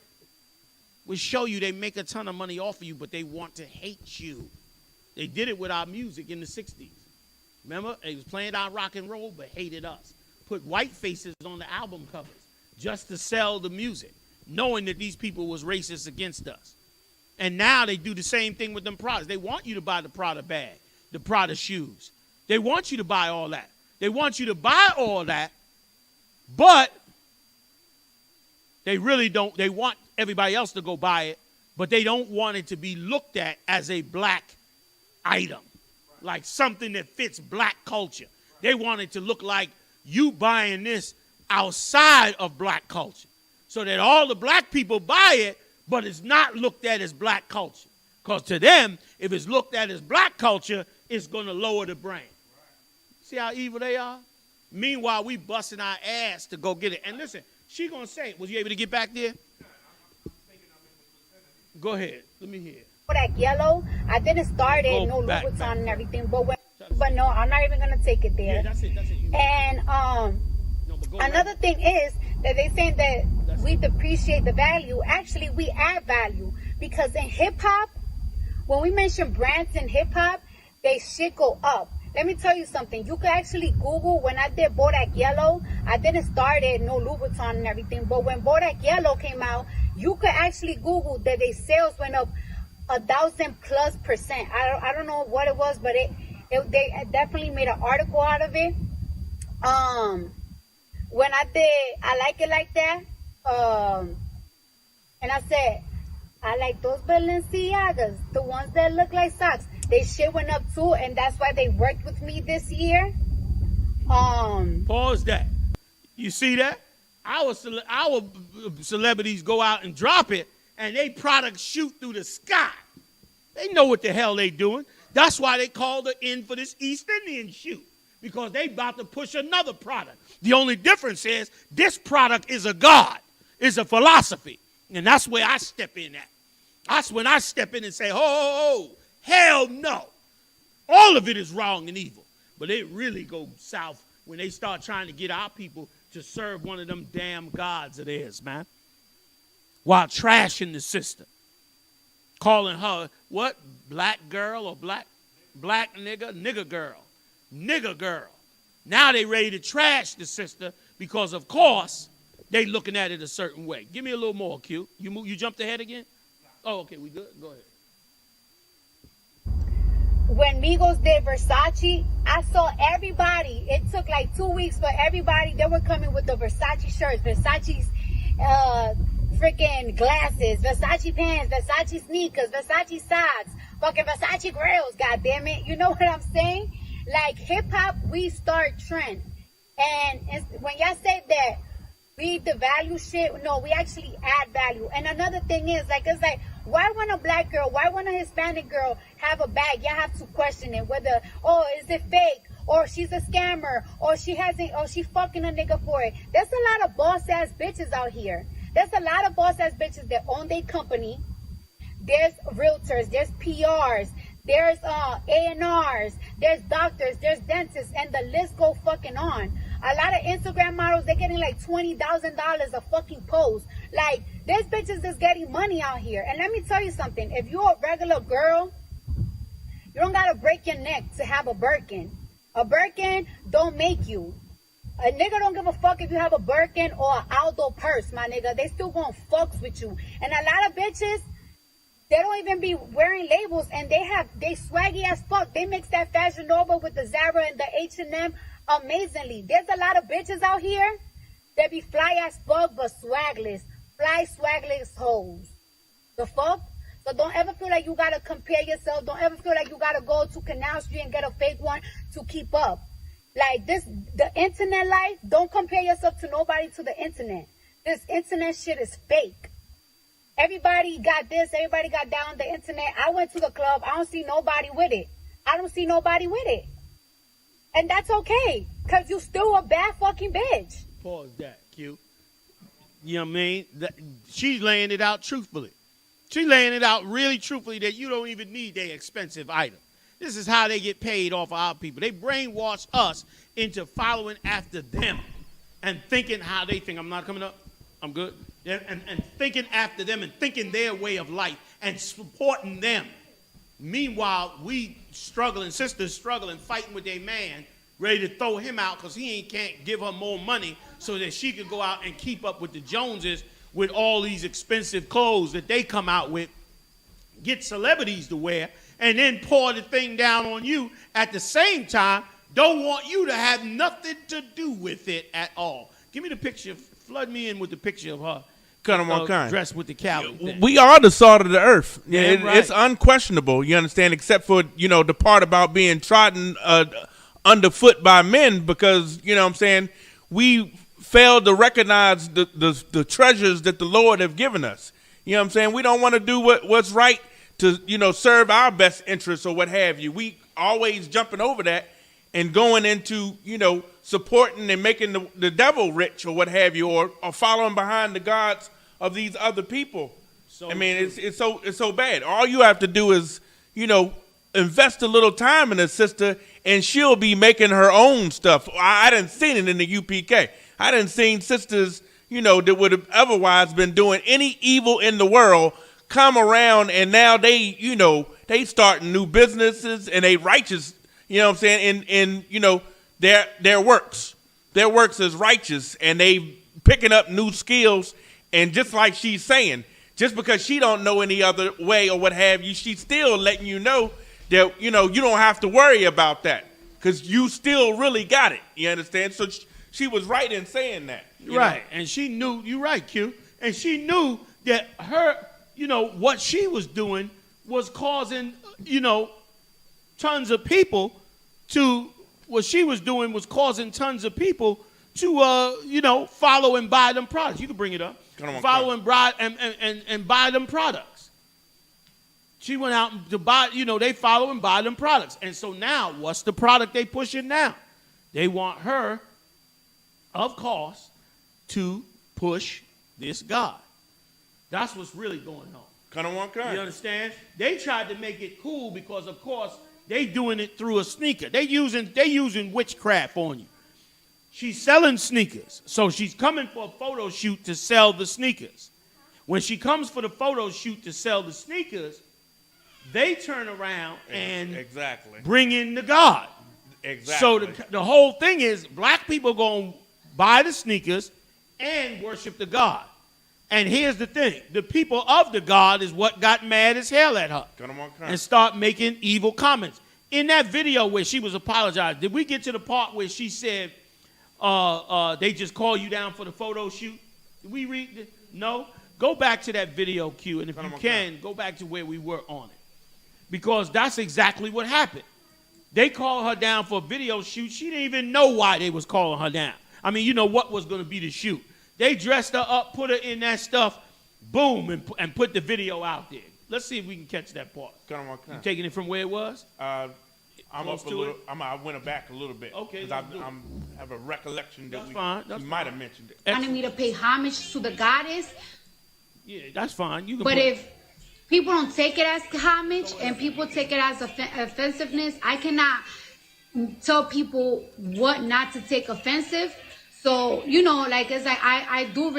We show you they make a ton of money off of you, but they want to hate you. They did it with our music in the 60s. Remember? They was playing our rock and roll, but hated us. Put white faces on the album covers just to sell the music, knowing that these people was racist against us. And now they do the same thing with them products. They want you to buy the Prada bag, the Prada shoes. They want you to buy all that. They want you to buy all that, but they really don't. They want everybody else to go buy it, but they don't want it to be looked at as a black item, like something that fits black culture. They want it to look like you buying this outside of black culture, so that all the black people buy it, but it's not looked at as black culture. Because to them, if it's looked at as black culture, it's going to lower the brand. See how evil they are? Meanwhile, we busting our ass to go get it. And listen, she going to say, was you able to get back there? Go ahead. Let me hear. For that yellow, I didn't start it, no Louboutin and everything. But no, I'm not even going to take it there. Yeah, that's it. And another thing is that they saying that we depreciate the value. Actually, we add value. Because in hip-hop, when we mention brands in hip-hop, they shit go up. Let me tell you something. You could actually Google, when I did Bodak Yellow, I didn't start it, no Louboutin and everything. But when Bodak Yellow came out, you could actually Google that their sales went up 1,000+%. I don't know what it was, but they definitely made an article out of it. When I did I Like It Like That, and I said, I like those Balenciagas, the ones that look like socks. They shit went up too, and that's why they worked with me this year. Pause that. You see that? Our celebrities go out and drop it, and they products shoot through the sky. They know what the hell they doing. That's why they called it in for this East Indian shoot, because they about to push another product. The only difference is this product is a god, is a philosophy, and that's where I step in at. That's when I step in and say, oh, hell no. All of it is wrong and evil. But it really goes south when they start trying to get our people to serve one of them damn gods of theirs, man. While trashing the sister. Calling her, what? Black girl or black nigga? Nigger girl. Now they ready to trash the sister because, of course, they looking at it a certain way. Give me a little more, Q. You jumped ahead again? Oh, okay, we good? Go ahead. When Migos did Versace, I saw everybody. It took like 2 weeks for everybody. They were coming with the Versace shirts, Versace's freaking glasses, Versace pants, Versace sneakers, Versace socks, fucking Versace grills, god damn it. You know what I'm saying? Like hip hop, we start trend. And when y'all say that we devalue shit, no, we actually add value. And another thing is, like, it's like, why when a black girl, why when a Hispanic girl have a bag, y'all have to question it, whether, oh, is it fake, or she's a scammer, or she hasn't, or she fucking a nigga for it. There's a lot of boss-ass bitches out here. There's a lot of boss-ass bitches that own their company. There's realtors, there's PRs, there's A&Rs, there's doctors, there's dentists, and the list go fucking on. A lot of Instagram models, they're getting like $20,000 a fucking post. Like, there's bitches that's getting money out here. And let me tell you something. If you're a regular girl, you don't gotta break your neck to have a Birkin. A Birkin don't make you. A nigga don't give a fuck if you have a Birkin or an Aldo purse, my nigga. They still gonna fucks with you. And a lot of bitches, they don't even be wearing labels, and they swaggy as fuck. They mix that Fashion Nova with the Zara and the H&M amazingly. There's a lot of bitches out here that be fly as fuck but swagless. Fly swagless hoes. The fuck? So don't ever feel like you gotta compare yourself. Don't ever feel like you gotta go to Canal Street and get a fake one to keep up. Like this, the internet life, don't compare yourself to nobody to the internet. This internet shit is fake. Everybody got this, everybody got down the internet. I went to the club, I don't see nobody with it. I don't see nobody with it. And that's okay, because you still a bad fucking bitch. Pause that, Q. You know what I mean? She's laying it out truthfully. She's laying it out really truthfully that you don't even need their expensive item. This is how they get paid off of our people. They brainwash us into following after them and thinking how they think. I'm not coming up. I'm good. And thinking after them and thinking their way of life and supporting them. Meanwhile, we struggling, sisters struggling, fighting with their man, ready to throw him out because he can't give her more money so that she could go out and keep up with the Joneses with all these expensive clothes that they come out with, get celebrities to wear, and then pour the thing down on you at the same time, don't want you to have nothing to do with it at all. Give me the picture. Flood me in with the picture of her. Dressed with the Calvin thing. We are the salt of the earth. Yeah, right. It's unquestionable, you understand, except for, the part about being trodden underfoot by men because, you know what I'm saying, we fail to recognize the treasures that the Lord have given us. You know what I'm saying? We don't want to do what's right to, serve our best interests or what have you. We always jumping over that and going into, supporting and making the devil rich or what have you, or following behind the gods of these other people. So I mean, it's so bad. All you have to do is, invest a little time in a sister, and she'll be making her own stuff. I didn't see it in the UPK. I didn't see sisters, that would have otherwise been doing any evil in the world come around, and now they starting new businesses and they righteous. You know what I'm saying? And their works is righteous, and they picking up new skills. And just like she's saying, just because she don't know any other way or what have you, she's still letting you know that, you don't have to worry about that because you still really got it. You understand? So she was right in saying that. Right. And she knew, you're right, Q. And she knew that her, what she was doing was causing, tons of people to, what she was doing was causing tons of people to, follow and buy them products. You can bring it up. Follow and buy them products. She went out to buy, they follow and buy them products. And so now, what's the product they pushing now? They want her, of course, to push this God. That's what's really going on. You understand? They tried to make it cool because, of course, they doing it through a sneaker. They using witchcraft on you. She's selling sneakers. So she's coming for a photo shoot to sell the sneakers. When she comes for the photo shoot to sell the sneakers, they turn around and bring in the God. So the whole thing is black people going to buy the sneakers and worship the God. And here's the thing. The people of the God is what got mad as hell at her and start making evil comments. In that video where she was apologizing, did we get to the part where she said they just call you down for the photo shoot? Did we read it? No? Go back to that video, Q, and if you can, go back to where we were on it. Because that's exactly what happened. They called her down for a video shoot. She didn't even know why they was calling her down. I mean, you know what was going to be the shoot. They dressed her up, put her in that stuff, boom, and put the video out there. Let's see if we can catch that part. You taking it from where it was? I'm up a little. I went back a little bit. Okay. Because I have a recollection that we might have mentioned it. Wanted me to pay homage to the goddess. Yeah, that's fine. You can but if people don't take it as homage and people take it as offensiveness, I cannot tell people what not to take offensive. So, you know, like it's like I do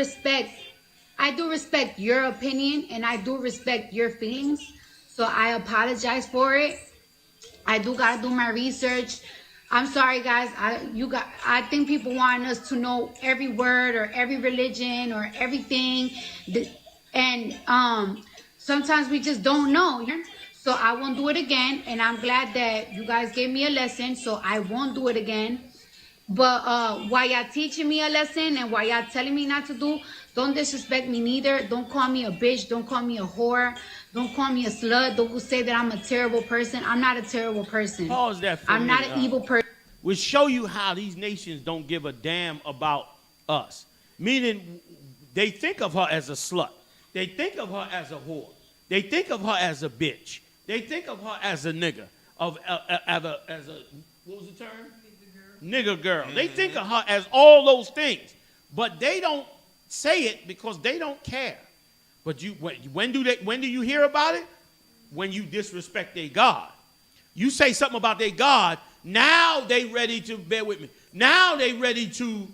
respect your opinion and I do respect your feelings. So I apologize for it. I do gotta do my research. I'm sorry, guys. I think people want us to know every word or every religion or everything, and sometimes we just don't know. So I won't do it again, and I'm glad that you guys gave me a lesson. So I won't do it again. But while y'all teaching me a lesson and while y'all telling me not to do, don't disrespect me neither. Don't call me a bitch. Don't call me a whore. Don't call me a slut. Don't say that I'm a terrible person. I'm not a terrible person. Pause that for I'm not an evil person. We'll show you how these nations don't give a damn about us. Meaning, they think of her as a slut. They think of her as a whore. They think of her as a bitch. They think of her as a nigger. As a what was the term? Nigger girl. They think of her as all those things, but they don't say it because they don't care. But when do you hear about it? When you disrespect their God. You say something about their God, now they ready to, bear with me, now they ready to,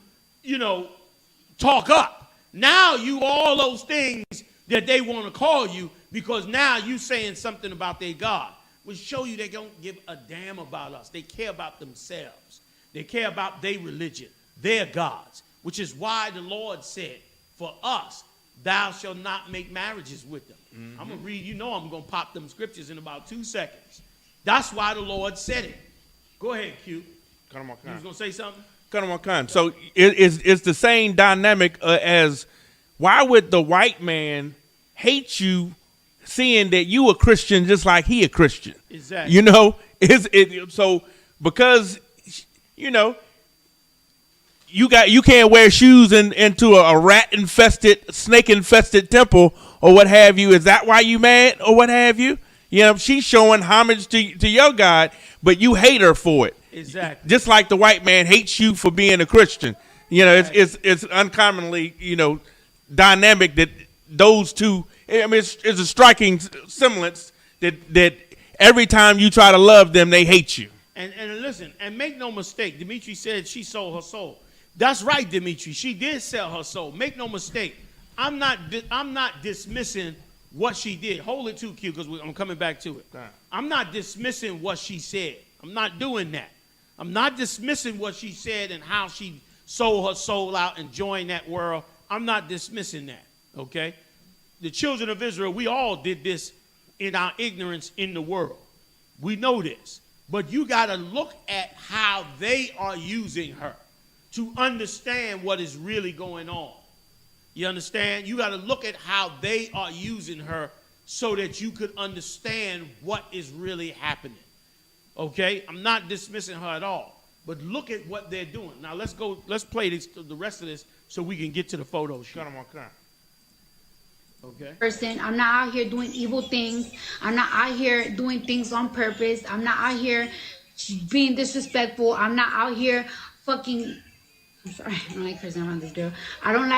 talk up. Now you all those things that they want to call you because now you saying something about their God. Which show you they don't give a damn about us. They care about themselves. They care about their religion, their gods, which is why the Lord said, for us, thou shalt not make marriages with them. Mm-hmm. I'm going to read, I'm going to pop them scriptures in about 2 seconds. That's why the Lord said it. Go ahead, Q. You was going to say something? So it's the same dynamic as why would the white man hate you seeing that you a Christian just like he a Christian? Exactly. So because you can't wear shoes into a rat infested, snake infested temple or what have you. Is that why you mad or what have you? She's showing homage to your God, but you hate her for it. Exactly. Just like the white man hates you for being a Christian. It's uncommonly dynamic that those two. I mean, it's a striking semblance that every time you try to love them, they hate you. And listen, and make no mistake, Dimitri said she sold her soul. That's right, Dimitri. She did sell her soul. Make no mistake. I'm not dismissing what she did. Hold it too, Q, because I'm coming back to it. I'm not dismissing what she said. I'm not doing that. I'm not dismissing what she said and how she sold her soul out and joined that world. I'm not dismissing that, okay? The children of Israel, we all did this in our ignorance in the world. We know this. But you got to look at how they are using her to understand what is really going on. You understand? You got to look at how they are using her so that you could understand what is really happening. Okay? I'm not dismissing her at all. But look at what they're doing. Now, let's play the rest of this so we can get to the photo shoot. Okay. Person, I'm not out here doing evil things. I'm not out here doing things on purpose. I'm not out here being disrespectful. I'm not out here fucking. I'm sorry, I don't like cursing around this girl. I don't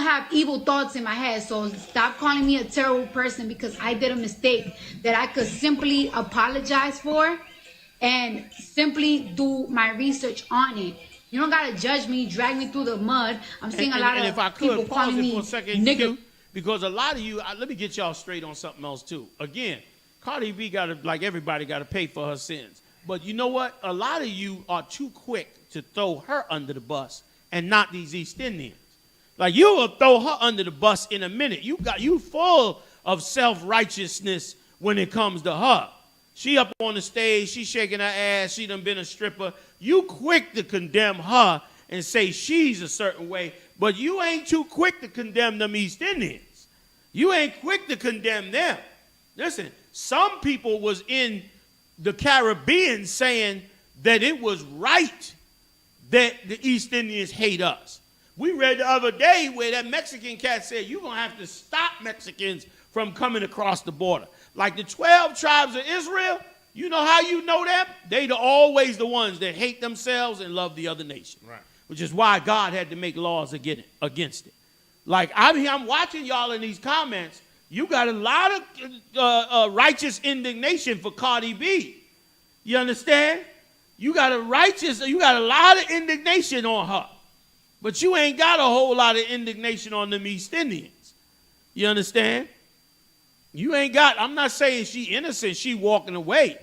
have evil thoughts in my head. So stop calling me a terrible person because I did a mistake that I could simply apologize for and simply do my research on it. You don't gotta judge me, drag me through the mud. I'm seeing a lot of people calling me nigger. Because a lot of you, let me get y'all straight on something else too. Again, Cardi B like everybody gotta pay for her sins. But you know what? A lot of you are too quick to throw her under the bus and not these East Indians. Like you will throw her under the bus in a minute. You full of self-righteousness when it comes to her. She up on the stage, she shaking her ass, she done been a stripper. You quick to condemn her and say she's a certain way, but you ain't too quick to condemn them East Indians. You ain't quick to condemn them. Listen, some people was in the Caribbean saying that it was right that the East Indians hate us. We read the other day where that Mexican cat said, you're going to have to stop Mexicans from coming across the border. Like the 12 tribes of Israel, you know how you know them? They always the ones that hate themselves and love the other nation. Right. Which is why God had to make laws against it. Like I'm watching y'all in these comments. You got a lot of righteous indignation for Cardi B. You understand? You got a lot of indignation on her. But you ain't got a whole lot of indignation on them East Indians. You understand? You ain't got, I'm not saying she innocent, she walking away.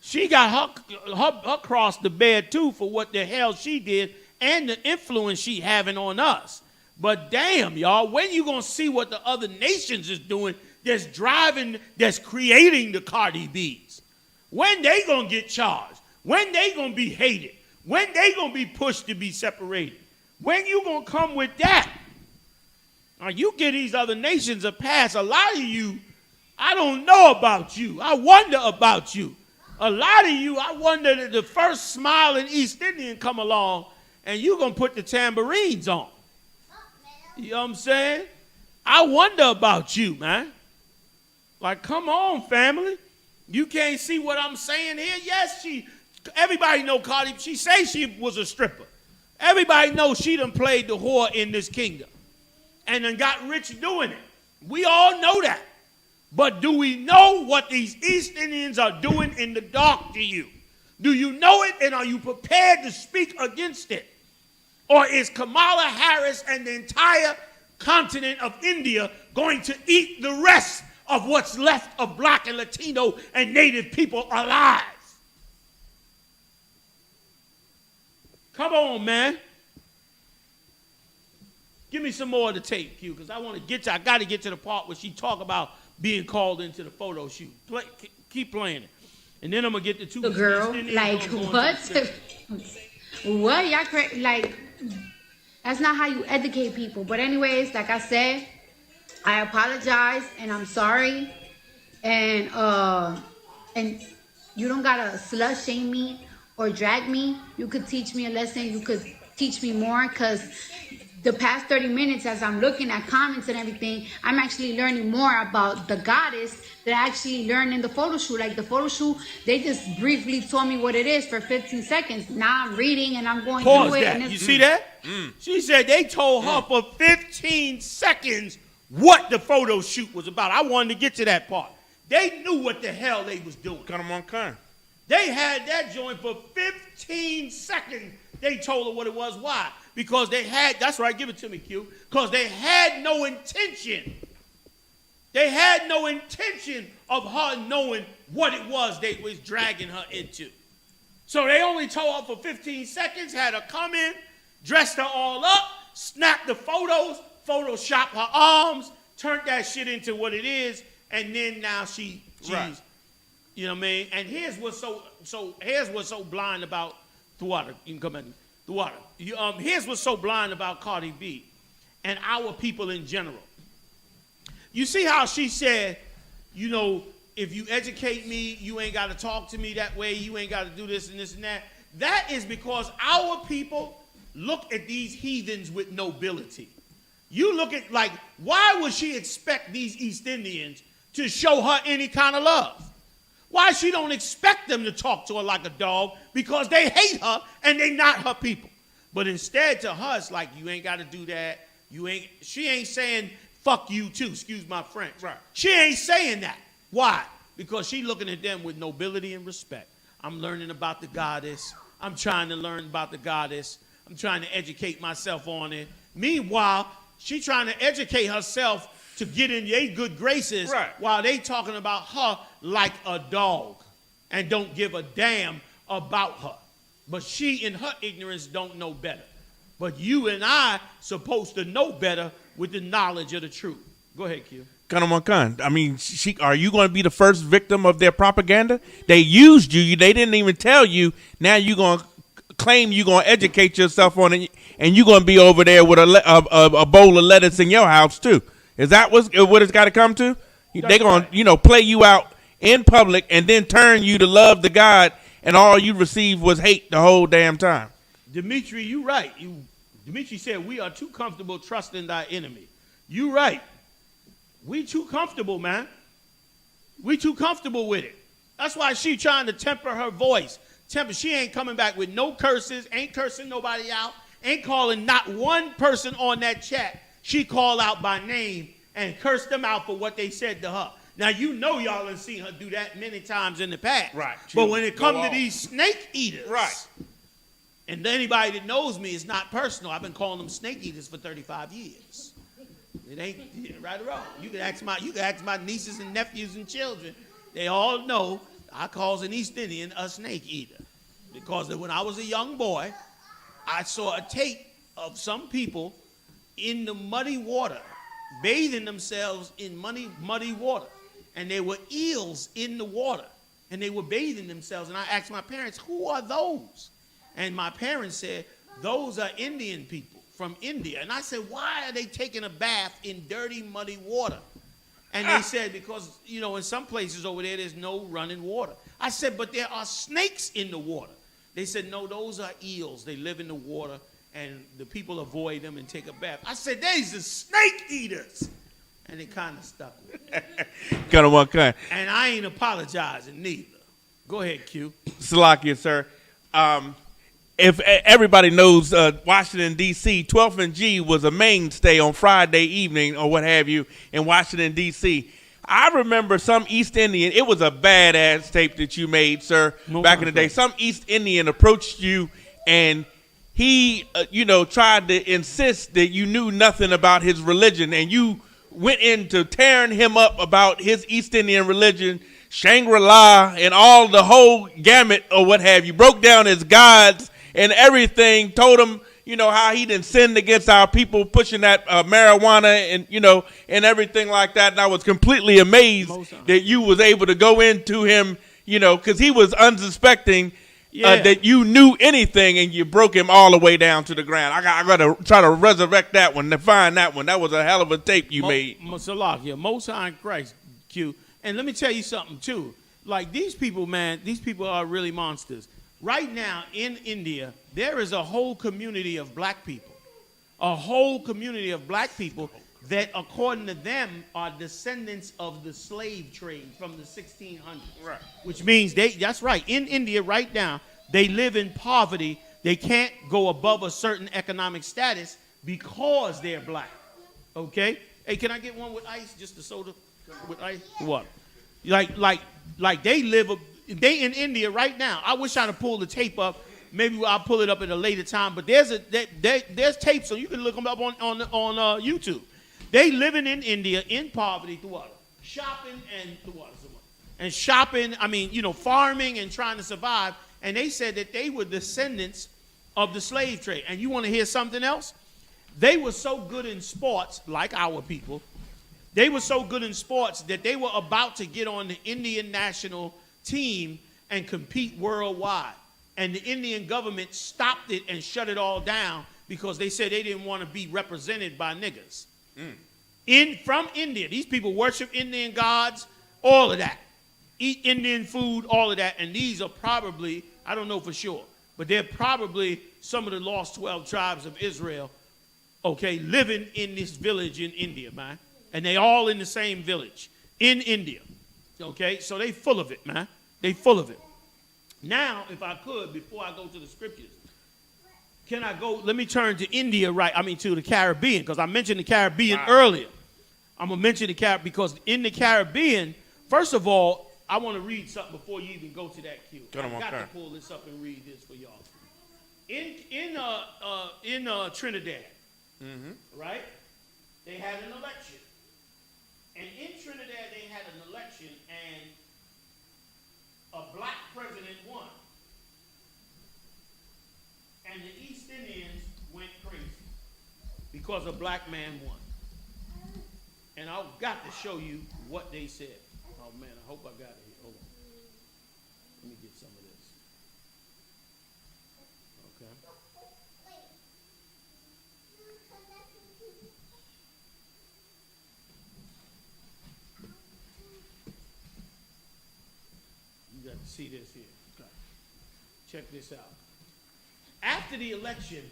She got her cross to bear too for what the hell she did and the influence she having on us. But damn, y'all, when you gonna see what the other nations is doing that's creating the Cardi B's? When they gonna get charged? When they gonna be hated? When they gonna be pushed to be separated? When you gonna come with that? Now you give these other nations a pass. A lot of you, I don't know about you. I wonder about you. A lot of you, I wonder that the first smiling East Indian come along and you gonna put the tambourines on. You know what I'm saying? I wonder about you, man. Like, come on, family. You can't see what I'm saying here? Yes, everybody know Cardi. She say she was a stripper. Everybody knows she done played the whore in this kingdom and done got rich doing it. We all know that. But do we know what these East Indians are doing in the dark to you? Do you know it, and are you prepared to speak against it? Or is Kamala Harris and the entire continent of India going to eat the rest of what's left of black and Latino and Native people alive? Come on, man. Give me some more of the tape, Q, because I got to get to the part where she talk about being called into the photo shoot. Keep playing it. And then I'm going to get the two. The girl, like, what? What? Y'all like, that's not how you educate people. But anyways, like I said, I apologize and I'm sorry. And you don't got to slut shame me or drag me. You could teach me a lesson. You could teach me more, because the past 30 minutes, as I'm looking at comments and everything, I'm actually learning more about the goddess that I actually learned in the photo shoot. Like the photo shoot, they just briefly told me what it is for 15 seconds. Now I'm reading and I'm going through it. And you see that? She said they told her for 15 seconds what the photo shoot was about. I wanted to get to that part. They knew what the hell they was doing. Cut them on kind. They had that joint for 15 seconds. They told her what it was. Why? Because they had, that's right, give it to me, Q. Because they had no intention. They had no intention of her knowing what it was they was dragging her into. So they only told her for 15 seconds, had her come in, dressed her all up, snapped the photos, Photoshop her arms, turned that shit into what it is, and then now she's, right. You know what I mean? And here's what's so blind about Thwada. You can come in. Thwada. Here's what's so blind about Cardi B and our people in general. You see how she said, you know, if you educate me, you ain't got to talk to me that way. You ain't got to do this and this and that. That is because our people look at these heathens with nobility. You look at, like, why would she expect these East Indians to show her any kind of love? Why she don't expect them to talk to her like a dog? Because they hate her and they not her people. But instead to her, it's like, you ain't got to do that. She ain't saying, fuck you too, excuse my French. Right. She ain't saying that. Why? Because she looking at them with nobility and respect. I'm learning about the goddess. I'm trying to learn about the goddess. I'm trying to educate myself on it. Meanwhile, she trying to educate herself to get in their good graces, right, while they talking about her like a dog and don't give a damn about her. But she, in her ignorance, don't know better. But you and I supposed to know better with the knowledge of the truth. Go ahead, Q. I mean, are you going to be the first victim of their propaganda? They used you. They didn't even tell you. Now you're going to claim you're going to educate yourself on it, and you're going to be over there with a bowl of lettuce in your house, too. Is that what it's got to come to? They're going to, play you out in public and then turn you to love the God, and all you received was hate the whole damn time. Dimitri, you right. Dimitri said, we are too comfortable trusting thy enemy. You right. We too comfortable, man. We too comfortable with it. That's why she trying to temper her voice. She ain't coming back with no curses, ain't cursing nobody out, ain't calling not one person on that chat. She called out by name and cursed them out for what they said to her. Now, y'all have seen her do that many times in the past. Right. But when it comes to these snake eaters. Right. And anybody that knows me, it's not personal. I've been calling them snake eaters for 35 years. It ain't right or wrong. You can ask my nieces and nephews and children. They all know I calls an East Indian a snake eater. Because when I was a young boy, I saw a tape of some people in the muddy water, bathing themselves in muddy water. And there were eels in the water. And they were bathing themselves. And I asked my parents, who are those? And my parents said, those are Indian people from India. And I said, why are they taking a bath in dirty, muddy water? And they said, because, in some places over there, there's no running water. I said, but there are snakes in the water. They said, no, those are eels. They live in the water, and the people avoid them and take a bath. I said, these are snake eaters. And they kind of stuck with me. Kind of one kind. And I ain't apologizing neither. Go ahead, Q. Salakia, sir. If everybody knows Washington, D.C., 12th and G was a mainstay on Friday evening or what have you in Washington, D.C. I remember some East Indian, it was a badass tape that you made, sir, back in the day. Some East Indian approached you and he, tried to insist that you knew nothing about his religion, and you went into tearing him up about his East Indian religion, Shangri-La, and all the whole gamut or what have you. Broke down his gods and everything, told him, how he done sinned against our people, pushing that marijuana and, and everything like that. And I was completely amazed that you was able to go into him, because he was unsuspecting that you knew anything, and you broke him all the way down to the ground. I got to try to resurrect that one, to find that one. That was a hell of a tape you made. Salakia, Most High in Christ, Q. And let me tell you something, too. Like, these people, man, these people are really monsters. Right now in India, there is a whole community of black people. A whole community of black people that, according to them, are descendants of the slave trade from the 1600s. Right. Which means that's right. In India right now, they live in poverty. They can't go above a certain economic status because they're black. Okay? Hey, can I get one with ice? Just a soda with ice? What? Like they live... They in India right now. I wish I'd have pulled the tape up. Maybe I'll pull it up at a later time. But there's tapes, so you can look them up on YouTube. They living in India in poverty through what? Shopping and through what? And shopping, farming and trying to survive. And they said that they were descendants of the slave trade. And you want to hear something else? They were so good in sports, like our people. They were so good in sports that they were about to get on the Indian national team and compete worldwide, and the Indian government stopped it and shut it all down because they said they didn't want to be represented by niggers. From India, these people worship Indian gods, all of that, eat Indian food, all of that, and these are probably, I don't know for sure, but they're probably some of the lost 12 tribes of Israel, living in this village in India, man, and they all in the same village in India. Okay, so they full of it, man. They full of it. Now, if I could, before I go to the scriptures, can I go, let me turn to India, to the Caribbean, because I mentioned the Caribbean earlier. I'm going to mention the Caribbean, because in the Caribbean, first of all, I want to read something before you even go to that cue. I've got to pull this up and read this for y'all. In Trinidad, right, they had an election. And in Trinidad, they had an election, and a black president won. And the East Indians went crazy. because a black man won. And I've got to show you what they said. Oh man, I hope I got it here. Hold on. Let me get some of this. Okay. You got to see this here. Okay. Check this out. After the election,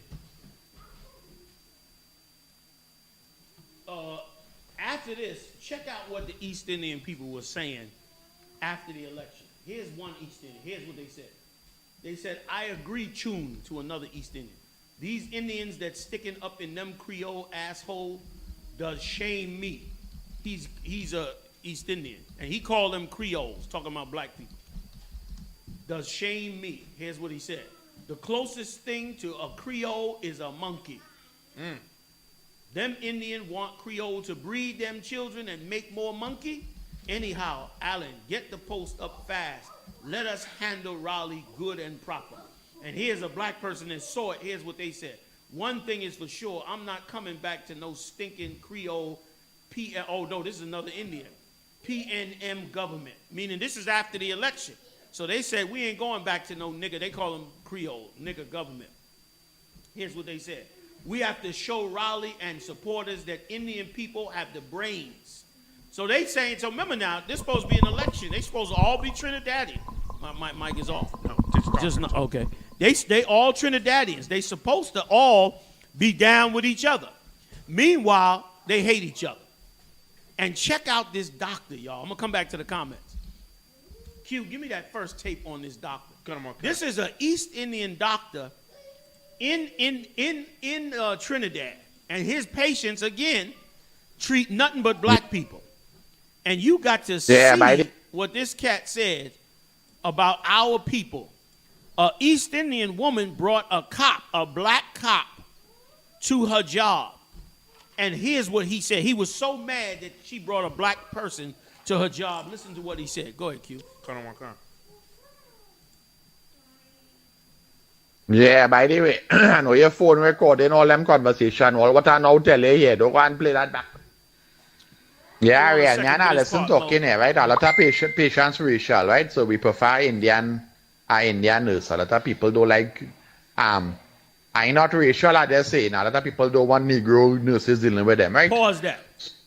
after this, check out what the East Indian people were saying after the election. Here's one East Indian. Here's what they said. They said, I agree, Chun, to another East Indian. These Indians that sticking up in them Creole asshole does shame me. He's a East Indian, and he called them Creoles, talking about black people. Does shame me. Here's what he said. The closest thing to a Creole is a monkey. Them Indian want Creole to breed them children and make more monkey. Anyhow, Allen, get the post up fast. Let us handle Raleigh good and proper. And here's a black person that saw it. Here's what they said. One thing is for sure, I'm not coming back to no stinking Creole oh no, this is another Indian. PNM government. Meaning this is after the election. So they said, we ain't going back to no nigger. They call them Creole, nigger government. Here's what they said. We have to show Raleigh and supporters that Indian people have the brains. So they saying, so remember now, this supposed to be an election. They supposed to all be Trinidadian. My mic is off. No, just not, okay. They all Trinidadians. They supposed to all be down with each other. Meanwhile, they hate each other. And check out this doctor, y'all. I'm going to come back to the comments. Q, give me that first tape on this doctor. This is an East Indian doctor in Trinidad. And his patients, again, treat nothing but black people. And you got to see what this cat said about our people. An East Indian woman brought a black cop, to her job. And here's what he said. He was so mad that she brought a black person to her job. Listen to what he said. Go ahead, Q. Yeah, by the way, I know your phone recording all them conversation. All what I now tell you here, don't go and play that back. Yeah, Rihanna, listen talking here, right? A lot of patients racial, right? So we prefer Indian nurse. A lot of people don't like, I'm not racial, I just saying. A lot of people don't want Negro nurses dealing with them, right? Pause that.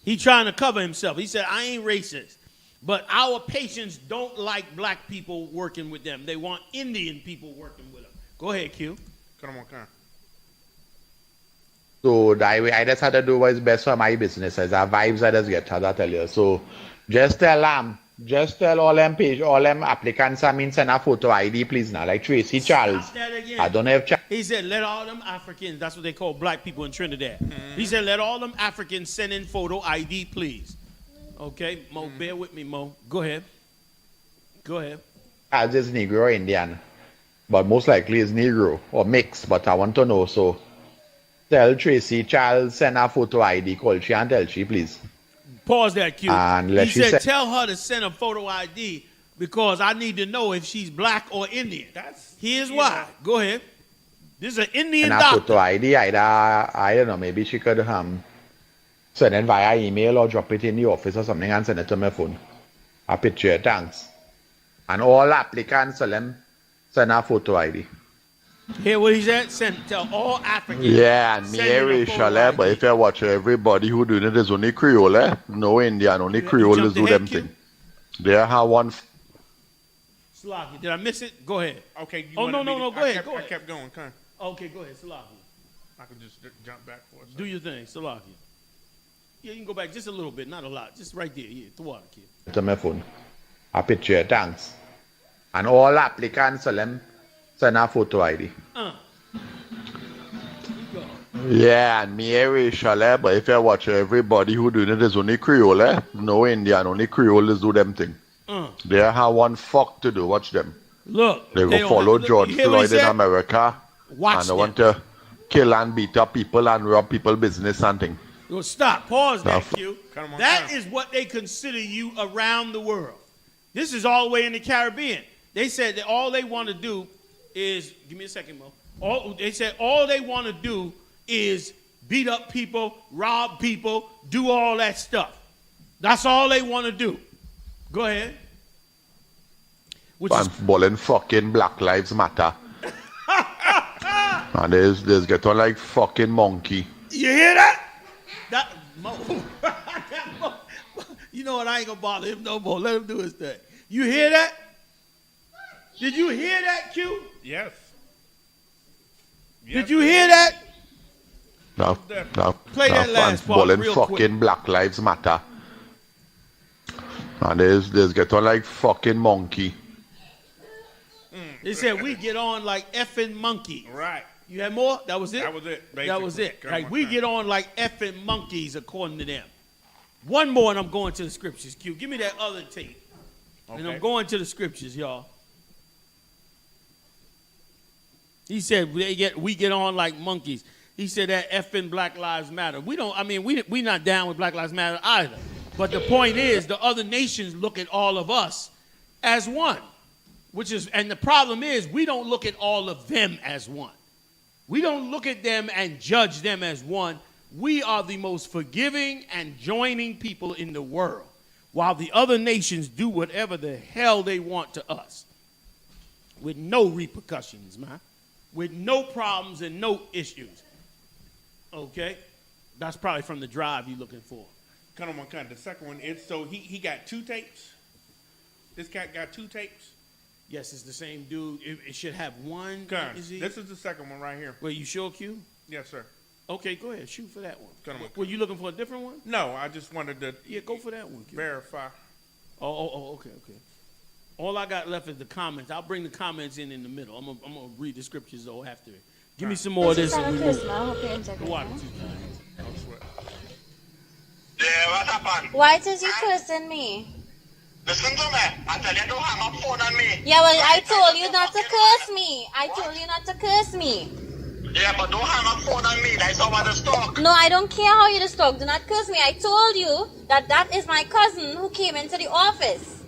He trying to cover himself. He said, I ain't racist. But our patients don't like black people working with them. They want Indian people working with them. Go ahead, Q. So that way, I just had to do what's best for my business. As our vibes, I just get, as I tell you. So just tell all them applicants, I mean, send a photo ID, please now. Like Tracy Charles. I don't have. He said, let all them Africans, that's what they call black people in Trinidad. He said, let all them Africans send in photo ID, please. Okay, Mo, bear with me, Mo. Go ahead. I'll just Negro or Indian. But most likely it's Negro or mixed, but I want to know. So tell Tracy Charles send a photo ID, call she and tell she, please. Pause that, Q. And he said, tell her to send a photo ID because I need to know if she's black or Indian. Here's why. Go ahead. This is an Indian doctor. Photo ID, I don't know, maybe she could send it via email or drop it in the office or something and send it to my phone. A picture, thanks. And all applicants, send a photo ID. Hear what he said? Tell all Africans. Yeah, and me racial, but if you watch everybody who doing it is only Creole, no Indian, only Creole is do them thing. They have one. Salaki, did I miss it? Go ahead. Okay. No, go ahead. I kept going. Okay, go ahead, Salaki. I can just jump back for a second. Do your thing, Salaki. Yeah, you can go back just a little bit, not a lot. Just right there, yeah, the water, kid. To my phone. A picture, thanks. And all applicants, send a photo ID. Yeah, and me racial, but if you watch everybody who doing it is only Creole, no Indian, only Creole is do them thing. They have one fuck to do, watch them. Look, they go follow George Floyd in America. And they want to kill and beat up people and rob people business and thing. Well, stop, pause that, Q. That is what they consider you around the world. This is all the way in the Caribbean. They said that all they want to do is, give me a second, Mo. They said all they want to do is beat up people, rob people, do all that stuff. That's all they want to do. Go ahead. Bullying fucking Black Lives Matter. And there's get on like fucking monkey. You hear that? You know what? I ain't gonna bother him no more. Let him do his thing. You hear that? Did you hear that, Q? Yes. Did you hear that? No. Play that last part bullying real fucking quick. Black Lives Matter. And there's get on like fucking monkey. They said we get on like effing monkeys. Right. You had more? That was it? That was it, basically. That was it. Come Like on, we come. get on like effing monkeys according to them. One more and I'm going to the scriptures, Q. Give me that other tape. Okay. And I'm going to the scriptures, y'all. He said we get on like monkeys. He said that effing Black Lives Matter. We not down with Black Lives Matter either. But the point is the other nations look at all of us as one. And the problem is we don't look at all of them as one. We don't look at them and judge them as one. We are the most forgiving and joining people in the world, while the other nations do whatever the hell they want to us with no repercussions, man, with no problems and no issues. Okay? That's probably from the drive you're looking for. The second one is, so he got 2 tapes? This cat got 2 tapes? Yes, it's the same dude. It should have one. This is the second one right here. Wait, you sure, Q? Yes, sir. Okay, go ahead. Shoot for that one. Were you looking for a different one? No, I just wanted to go for that one, Q. Verify. Okay. All I got left is the comments. I'll bring the comments in the middle. I'm gonna read the scriptures though after it. Give me some more of this. And we move. Yeah, what happened? Why did you cursing me? Listen to me. I tell you, don't hang up phone on me. Yeah, well, I told you not to curse me. I told you not to curse me. Yeah, but don't hang up phone on me. That's how I just talk. No, I don't care how you just talk. Do not curse me. I told you that is my cousin who came into the office.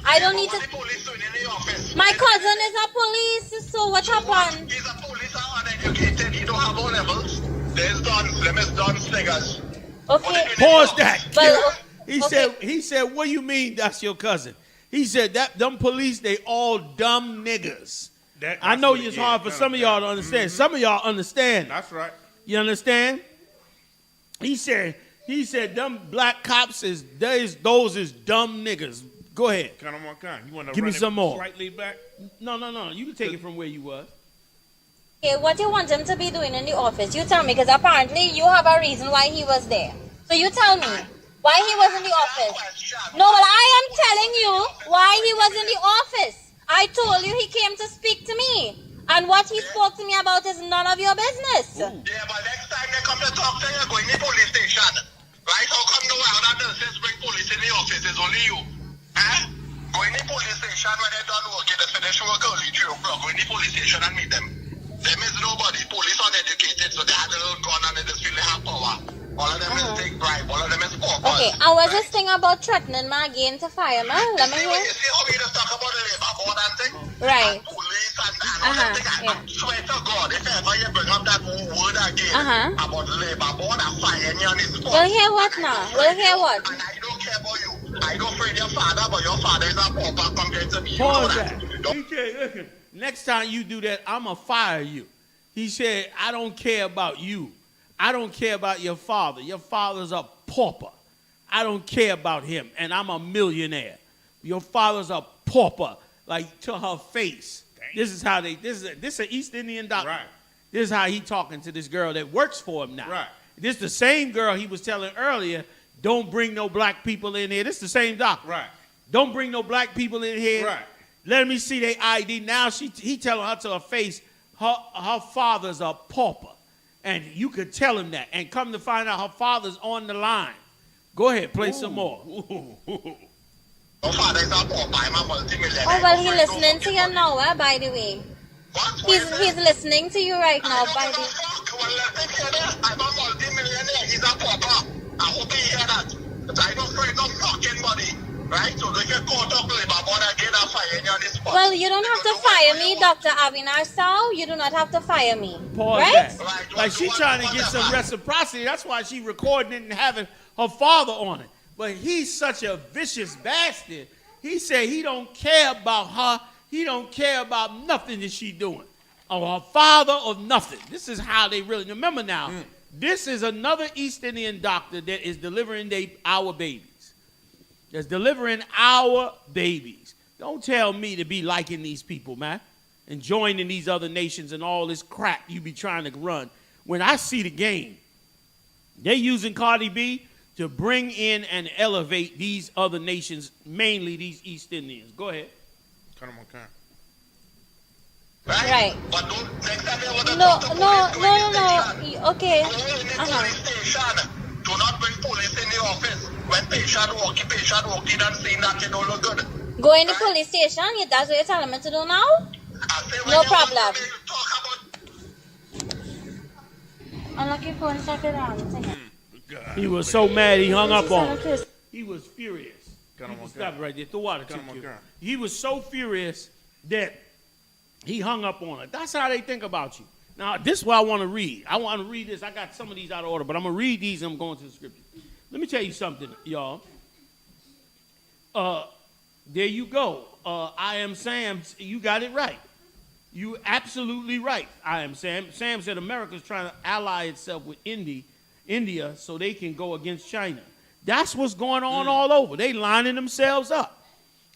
I don't need to. What the police doing in the office? My cousin is a police, so what happened? He's a police and uneducated. He don't have O levels. There's dons. Them is dons niggas. Okay. Pause that. Well, he said, what do you mean that's your cousin? He said that them police, they all dumb niggas. I know it's hard for some of y'all to understand. Mm-hmm. Some of y'all understand. That's right. You understand? He said them black cops those is dumb niggas. Go ahead. You want to give me some more. Slightly back? No. You can take it from where you was. Okay, what you want him to be doing in the office? You tell me, because apparently you have a reason why he was there. So you tell me why he was in the office. No, but I am telling you why he was in the office. I told you he came to speak to me. And what he spoke to me about is none of your business. Yeah, but next time they come to talk to you, go in the police station. Right? How come no other nurses bring police in the office? It's only you. Huh? Go in the police station when they're done working. They finish work early, 3 o'clock. Go in the police station and meet them. Them is nobody. Police uneducated, so they had a little gun and they just feel they have power. All of them is take bribe. All of them is poor. Okay, and what's this thing about threatening me again to fire me? Let me hear. You see how we just talk about the labor board and thing? Right. And police and all that thing. I swear to God, if ever you bring up that word again about the labor board, I'm firing you on the spot. We'll hear what now? We'll hear what? And I don't care about you. I don't afraid your father, but your father is a pauper compared to me. Pause that. Listen, next time you do that, I'm going to fire you. He said, I don't care about you. I don't care about your father. Your father's a pauper. I don't care about him, and I'm a millionaire. Your father's a pauper, like to her face. Dang. This is an East Indian doctor. Right. This is how he talking to this girl that works for him now. Right. This the same girl he was telling earlier, don't bring no black people in here. This is the same doctor. Right. Don't bring no black people in here. Right. Let me see their ID. Now he telling her to her face, her father's a pauper. And you could tell him that. And come to find out her father's on the line. Go ahead, play some more. Your father is a pauper. I'm a multi-millionaire. Oh, well, he's listening to you now, by the way. What? He's listening to you right now, by the way. Well, let him hear that. I'm a multi-millionaire. He's a pauper. I hope he hear that. I don't afraid no fucking money. Right? So they can call up Labor Board and get a fire on the spot. Well, you don't have to fire me, Dr. Avinar Sao. You do not have to fire me. Pause right? that. Right, Like she trying to get some reciprocity. That's why she recording it and having her father on it. But he's such a vicious bastard. He said he don't care about her. He don't care about nothing that she doing. Or her father or nothing. This is how they really, remember now, this is another East Indian doctor that is delivering our babies. That's delivering our babies. Don't tell me to be liking these people, man. And joining these other nations and all this crap you be trying to run. When I see the game, they're using Cardi B to bring in and elevate these other nations, mainly these East Indians. Go ahead. Come on, come on. Right. But next time you want to No. Okay. Go in the police station. Do not bring police in the office. When patient walking and saying that you don't look good. Go in the police station. That's what you're telling me to do now? No problem. Unlucky phone check it out. He was so mad he hung up on him. He was furious. Stop it right there. Throw water to you. He was so furious that he hung up on her. That's how they think about you. Now, this is what I want to read. I want to read this. I got some of these out of order, but I'm going to read these and I'm going to the scripture. Let me tell you something, y'all. There you go. I am Sam. You got it right. You absolutely right. I am Sam. Sam said America's trying to ally itself with India so they can go against China. That's what's going on all over. They lining themselves up.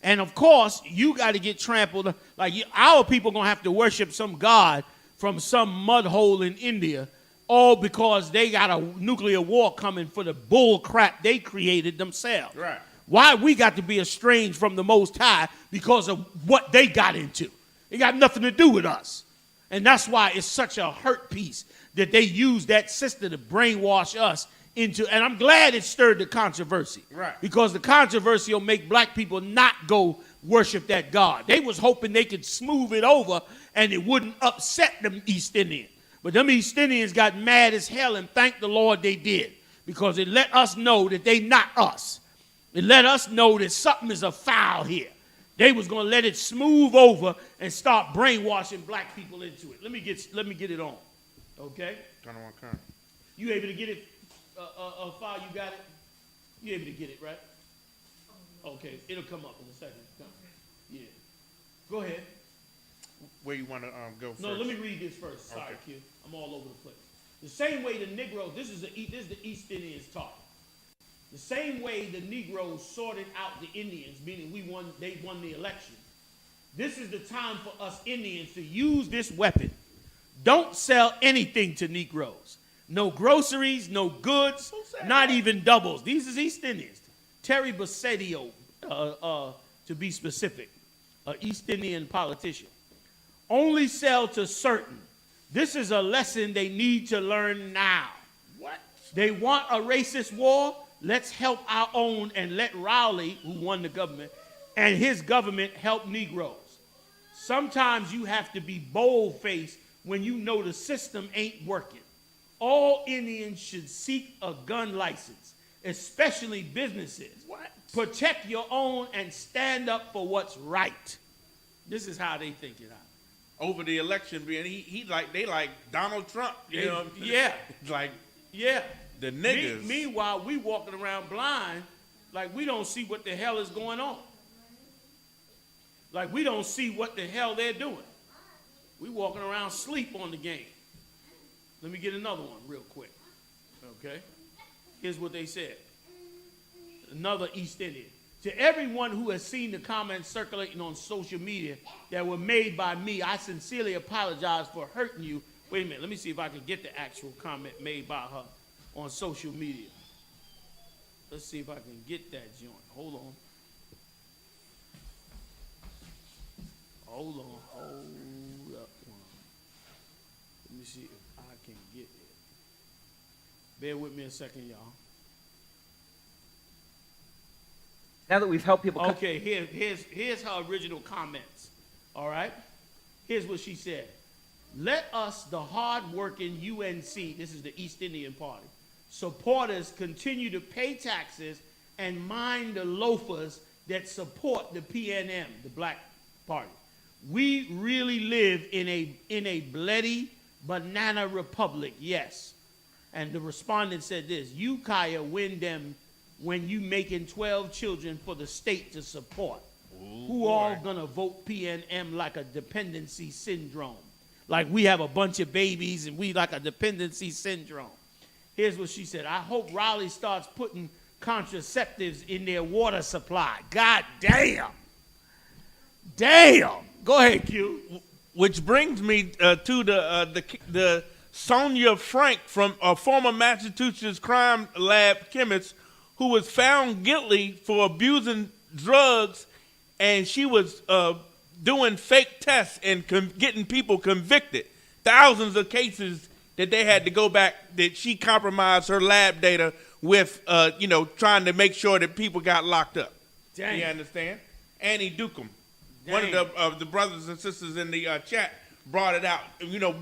And, of course, you got to get trampled. Like, our people going to have to worship some god from some mud hole in India, all because they got a nuclear war coming for the bull crap they created themselves. Right. Why we got to be estranged from the Most High because of what they got into. It got nothing to do with us. And that's why it's such a hurt piece that they use that system to brainwash us into, and I'm glad it stirred the controversy. Right. Because the controversy will make black people not go worship that God. They was hoping they could smooth it over and it wouldn't upset them East Indians. But them East Indians got mad as hell and thank the Lord they did. Because it let us know that they not us. It let us know that something is afoul here. They was going to let it smooth over and start brainwashing black people into it. Let me get it on. Okay? You able to get it? File, you got it? You able to get it, right? Okay, it'll come up in a second. Yeah. Go ahead. Where you want to go first? No, let me read this first. Sorry, kid. I'm all over the place. The same way the Negroes, this is the East Indians talking. The same way the Negroes sorted out the Indians, meaning they won the election. This is the time for us Indians to use this weapon. Don't sell anything to Negroes. No groceries, no goods, not even doubles. These is East Indians. Terry Bassedio, to be specific, an East Indian politician. Only sell to certain. This is a lesson they need to learn now. What? They want a racist war? Let's help our own and let Rowley, who won the government, and his government help Negroes. Sometimes you have to be bold-faced when you know the system ain't working. All Indians should seek a gun license, especially businesses. What? Protect your own and stand up for what's right. This is how they think it out. Over the election, they like Donald Trump. You know? Yeah. Like, yeah. The niggas. Meanwhile, we walking around blind like we don't see what the hell is going on. Like we don't see what the hell they're doing. We walking around sleep on the game. Let me get another one real quick. Okay? Here's what they said. Another East Indian. To everyone who has seen the comments circulating on social media that were made by me, I sincerely apologize for hurting you. Wait a minute. Let me see if I can get the actual comment made by her on social media. Let's see if I can get that joint. Hold on. Hold up. Let me see if I can get it. Bear with me a second, y'all. Now that we've helped people... Okay, here's her original comments. All right? Here's what she said. Let us, the hard-working UNC, this is the East Indian Party, supporters continue to pay taxes and mind the loafers that support the PNM, the Black Party. We really live in a bloody banana republic, yes. And the respondent said this, you, Kaya, win them when you making 12 children for the state to support. Ooh, who boy. All gonna vote PNM like a dependency syndrome? Like we have a bunch of babies and we like a dependency syndrome. Here's what she said. I hope Raleigh starts putting contraceptives in their water supply. God damn. Damn. Go ahead, Q. Which brings me to the Sonia Frank, from a former Massachusetts crime lab chemist who was found guilty for abusing drugs, and she was doing fake tests and getting people convicted. Thousands of cases that they had to go back, that she compromised her lab data with, trying to make sure that people got locked up. Dang. You understand? Annie Dukem, one of the brothers and sisters in the chat, brought it out,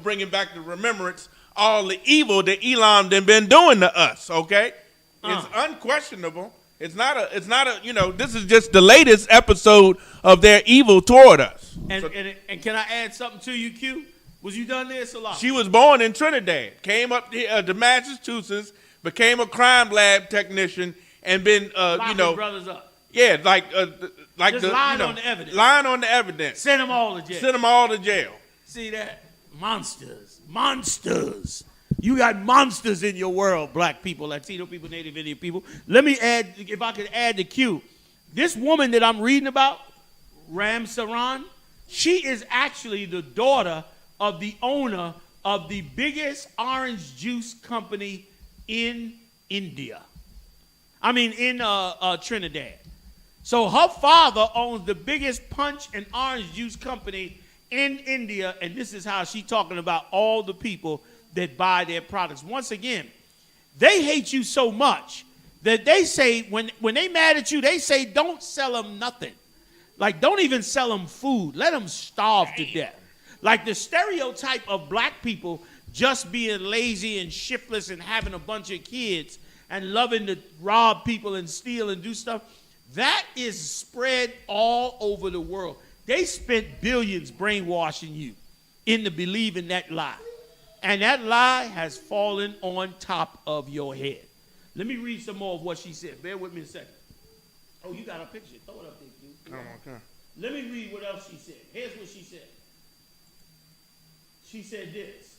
bringing back the remembrance, all the evil that Elon done been doing to us, okay? It's unquestionable. It's not a, this is just the latest episode of their evil toward us. And can I add something to you, Q? Was you done there, Salah? She was born in Trinidad, came up to Massachusetts, became a crime lab technician, and been, brothers up. Yeah, like just lying on the evidence. Lying on the evidence. Send them all to jail. Send them all to jail. See that? Monsters. You got monsters in your world, black people, Latino people, Native Indian people. Let me add, if I could add the Q. This woman that I'm reading about, Ram Saran, she is actually the daughter of the owner of the biggest orange juice company in India. In Trinidad. So her father owns the biggest punch and orange juice company in India, and this is how she's talking about all the people that buy their products. Once again, they hate you so much that they say, when they mad at you, they say don't sell them nothing. Like, don't even sell them food. Let them starve to death. Like the stereotype of black people just being lazy and shiftless and having a bunch of kids and loving to rob people and steal and do stuff, that is spread all over the world. They spent billions brainwashing you into believing that lie. And that lie has fallen on top of your head. Let me read some more of what she said. Bear with me a second. Oh, you got a picture. Throw it up there, dude. Come on. Let me read what else she said. Here's what she said. She said this.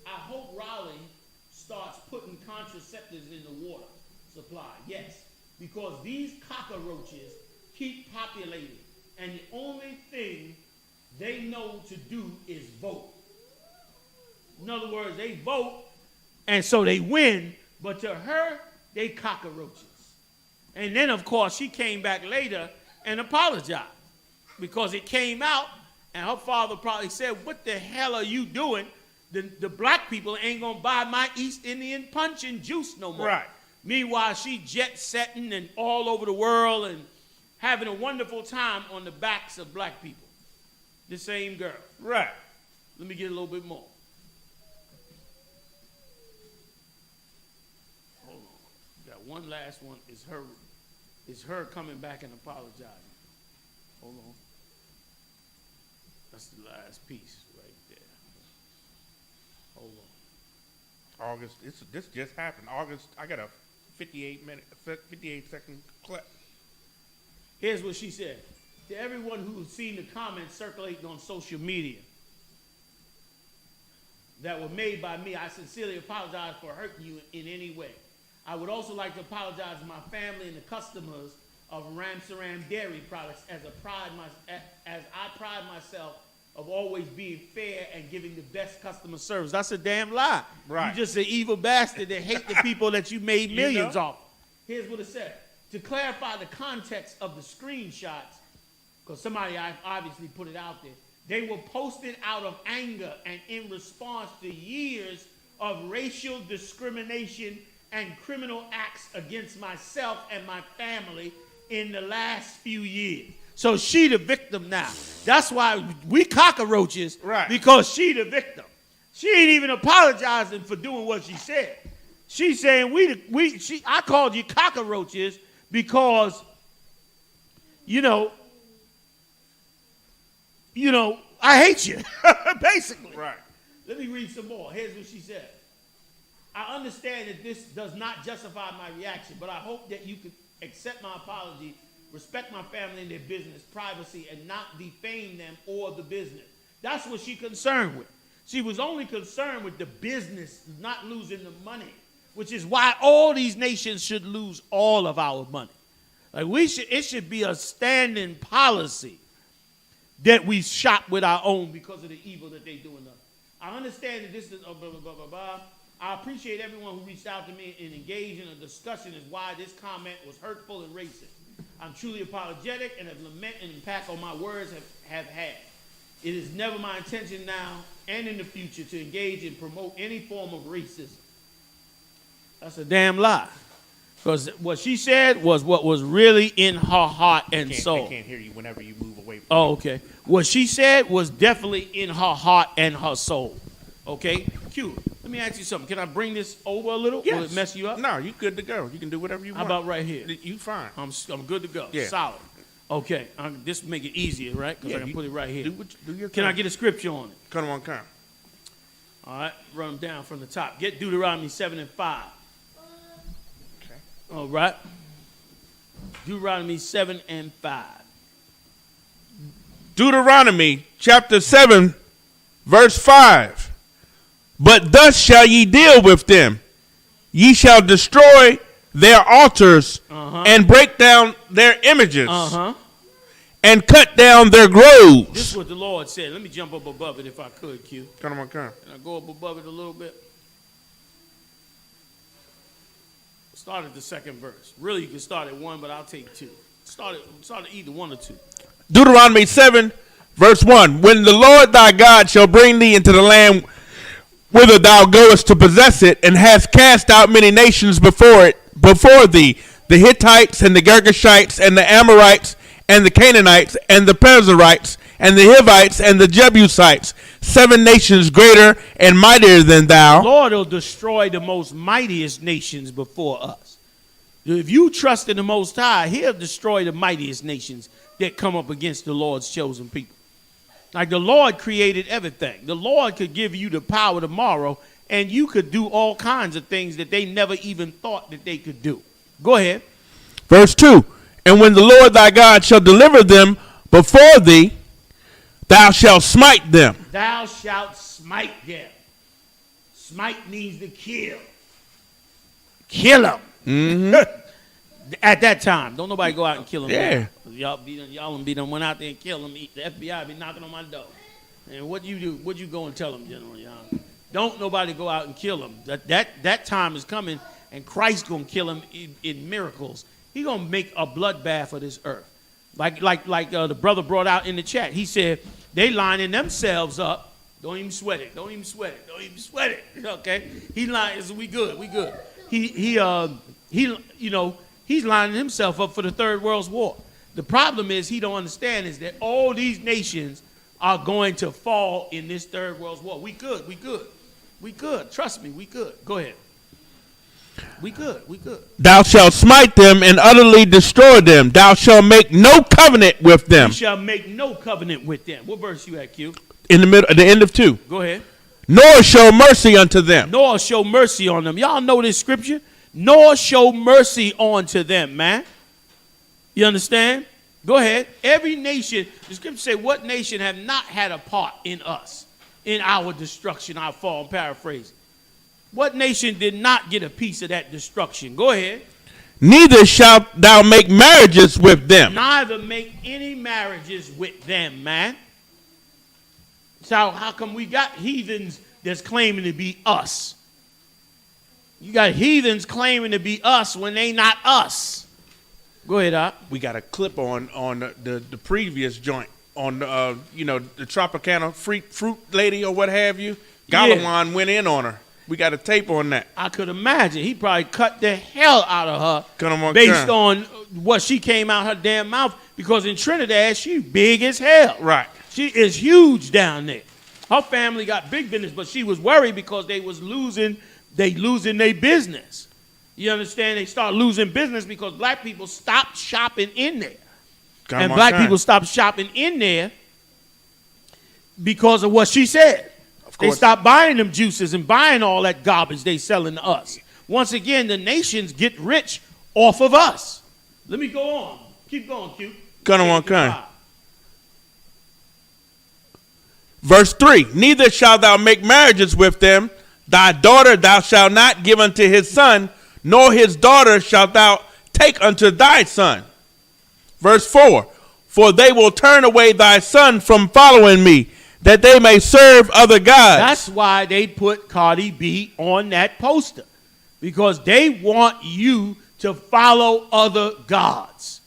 I hope Raleigh starts putting contraceptives in the water supply. Yes, because these cockroaches keep populating. And the only thing they know to do is vote. In other words, they vote, and so they win, but to her, they cockroaches. And then, of course, she came back later and apologized because it came out, and her father probably said, what the hell are you doing? The black people ain't going to buy my East Indian punch and juice no more. Right. Meanwhile, she jet-setting and all over the world and having a wonderful time on the backs of black people. The same girl. Right. Let me get a little bit more. Hold on. Got one last one. Is her coming back and apologizing. Hold on. That's the last piece right there. Hold on. August. This just happened. August. I got a 58-second clip. Here's what she said. To everyone who's seen the comments circulating on social media that were made by me, I sincerely apologize for hurting you in any way. I would also like to apologize to my family and the customers of Ramsaram Dairy Products as I pride myself of always being fair and giving the best customer service. That's a damn lie. Right. You're just an evil bastard that hate the people that you made millions off. Here's what it said. To clarify the context of the screenshots, because somebody obviously put it out there, they were posted out of anger and in response to years of racial discrimination and criminal acts against myself and my family in the last few years. So she the victim now. That's why we cockroaches, right? Because she the victim. She ain't even apologizing for doing what she said. She's saying I called you cockroaches because you know, I hate you, basically. Right. Let me read some more. Here's what she said. I understand that this does not justify my reaction, but I hope that you could accept my apology, respect my family and their business, privacy, and not defame them or the business. That's what she's concerned with. She was only concerned with the business, not losing the money, which is why all these nations should lose all of our money. Like it should be a standing policy that we shop with our own because of the evil that they do in us. I understand that this is blah, blah, blah, blah, blah. I appreciate everyone who reached out to me and engaged in a discussion as why this comment was hurtful and racist. I'm truly apologetic and have lament and impact on my words have had. It is never my intention now and in the future to engage and promote any form of racism. That's a damn lie. Because what she said was what was really in her heart and soul. I can't hear you whenever you move away from Oh, okay. What she said was definitely in her heart and her soul. Okay? Q, let me ask you something. Can I bring this over a little? Yes. Will it mess you up? No, you good to go. You can do whatever you want. How about right here? You fine. I'm good to go. Yeah. Solid. Okay. This will make it easier, right? Because I can put it right here. Do your Can thing. I get a scripture on it? Come on, come. All right. Run them down from the top. Get Deuteronomy 7 and 5. Okay. All right. Deuteronomy 7 and 5. Deuteronomy chapter 7, verse 5. But thus shall ye deal with them. Ye shall destroy their altars and break down their images and cut down their groves. This is what the Lord said. Let me jump up above it if I could, Q. Come on, come. Can I go up above it a little bit? Start at the second verse. Really, you can start at 1, but I'll take 2. Start at either 1 or 2. Deuteronomy 7, verse 1. When the Lord thy God shall bring thee into the land whither thou goest to possess it, and hast cast out many nations before thee, the Hittites and the Girgashites and the Amorites and the Canaanites and the Perizzites and the Hivites and the Jebusites, 7 nations greater and mightier than thou. The Lord will destroy the most mightiest nations before us. If you trust in the Most High, he'll destroy the mightiest nations that come up against the Lord's chosen people. Like the Lord created everything. The Lord could give you the power tomorrow, and you could do all kinds of things that they never even thought that they could do. Go ahead. Verse 2. And when the Lord thy God shall deliver them before thee, thou shalt smite them. Thou shalt smite them. Smite means to kill. Kill them. Mm-hmm. At that time, don't nobody go out and kill them. Yeah. Y'all went out there and killed them. The FBI be knocking on my door. And what you do? What you go and tell them, General Young? Don't nobody go out and kill them. That time is coming, and Christ's gonna kill them in miracles. He gonna make a bloodbath of this earth, like the brother brought out in the chat. He said they lining themselves up. Don't even sweat it. Don't even sweat it. Don't even sweat it. Okay. He lying. We good. We good. He's lining himself up for the Third World War. The problem is he don't understand is that all these nations are going to fall in this Third World War. We good. We good. We good. Trust me. We good. Go ahead. We good. We good. Thou shalt smite them and utterly destroy them. Thou shalt make no covenant with them. You shall make no covenant with them. What verse you at, Q? In the middle, at the end of 2. Go ahead. Nor show mercy unto them. Nor show mercy on them. Y'all know this scripture? Nor show mercy unto them, man. You understand? Go ahead. Every nation, the scripture say, what nation have not had a part in us, in our destruction, our fall? I'm paraphrasing. What nation did not get a piece of that destruction? Go ahead. Neither shalt thou make marriages with them. Neither make any marriages with them, man. So how come we got heathens that's claiming to be us? You got heathens claiming to be us when they not us. Go ahead, Op. We got a clip on the previous joint on the Tropicana fruit lady or what have you. Galawan went in on her. We got a tape on that. I could imagine. He probably cut the hell out of her based on what she came out her damn mouth, because in Trinidad, she big as hell. Right. She is huge down there. Her family got big business, but she was worried because they was losing their business. You understand? They start losing business because black people stopped shopping in there. And black people stopped shopping in there because of what she said. They stopped buying them juices and buying all that garbage they selling to us. Once again, the nations get rich off of us. Let me go on. Keep going, Q. Verse 3, neither shalt thou make marriages with them. Thy daughter thou shalt not give unto his son, nor his daughter shalt thou take unto thy son. Verse 4, for they will turn away thy son from following me, that they may serve other gods. That's why they put Cardi B on that poster, because they want you to follow other gods.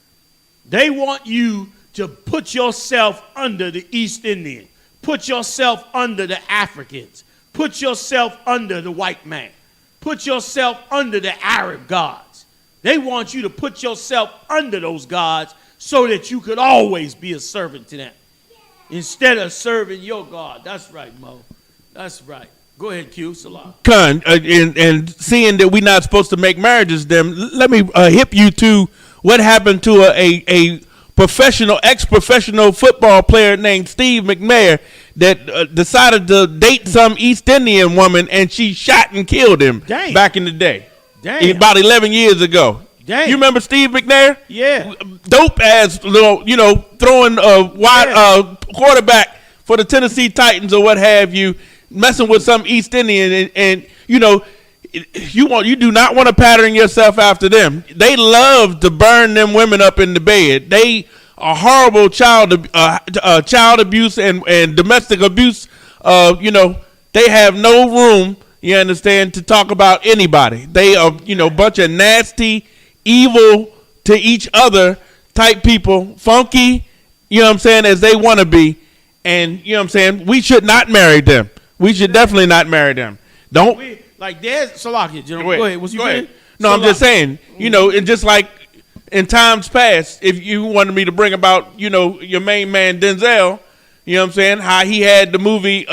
They want you to put yourself under the East Indian, put yourself under the Africans, put yourself under the white man, put yourself under the Arab gods. They want you to put yourself under those gods so that you could always be a servant to them instead of serving your God. That's right, Mo. That's right. Go ahead, Q. Salah. And seeing that we're not supposed to make marriages, then let me hip you to what happened to a ex-professional football player named Steve McNair that decided to date some East Indian woman, and she shot and killed him back in the day. About 11 years ago. You remember Steve McNair? Yeah. Dope ass little, throwing a wide quarterback for the Tennessee Titans or what have you, messing with some East Indian, and you do not want to pattern yourself after them. They love to burn them women up in the bed. They are horrible child abuse and domestic abuse. They have no room, you understand, to talk about anybody. They are, bunch of nasty, evil to each other type people, funky, as they want to be. And, we should not marry them. We should definitely not marry them. Don't. There's Salakia, Go ahead. Go ahead. No, I'm just saying, and just like in times past, if you wanted me to bring about, your main man, Denzel, how he had the movie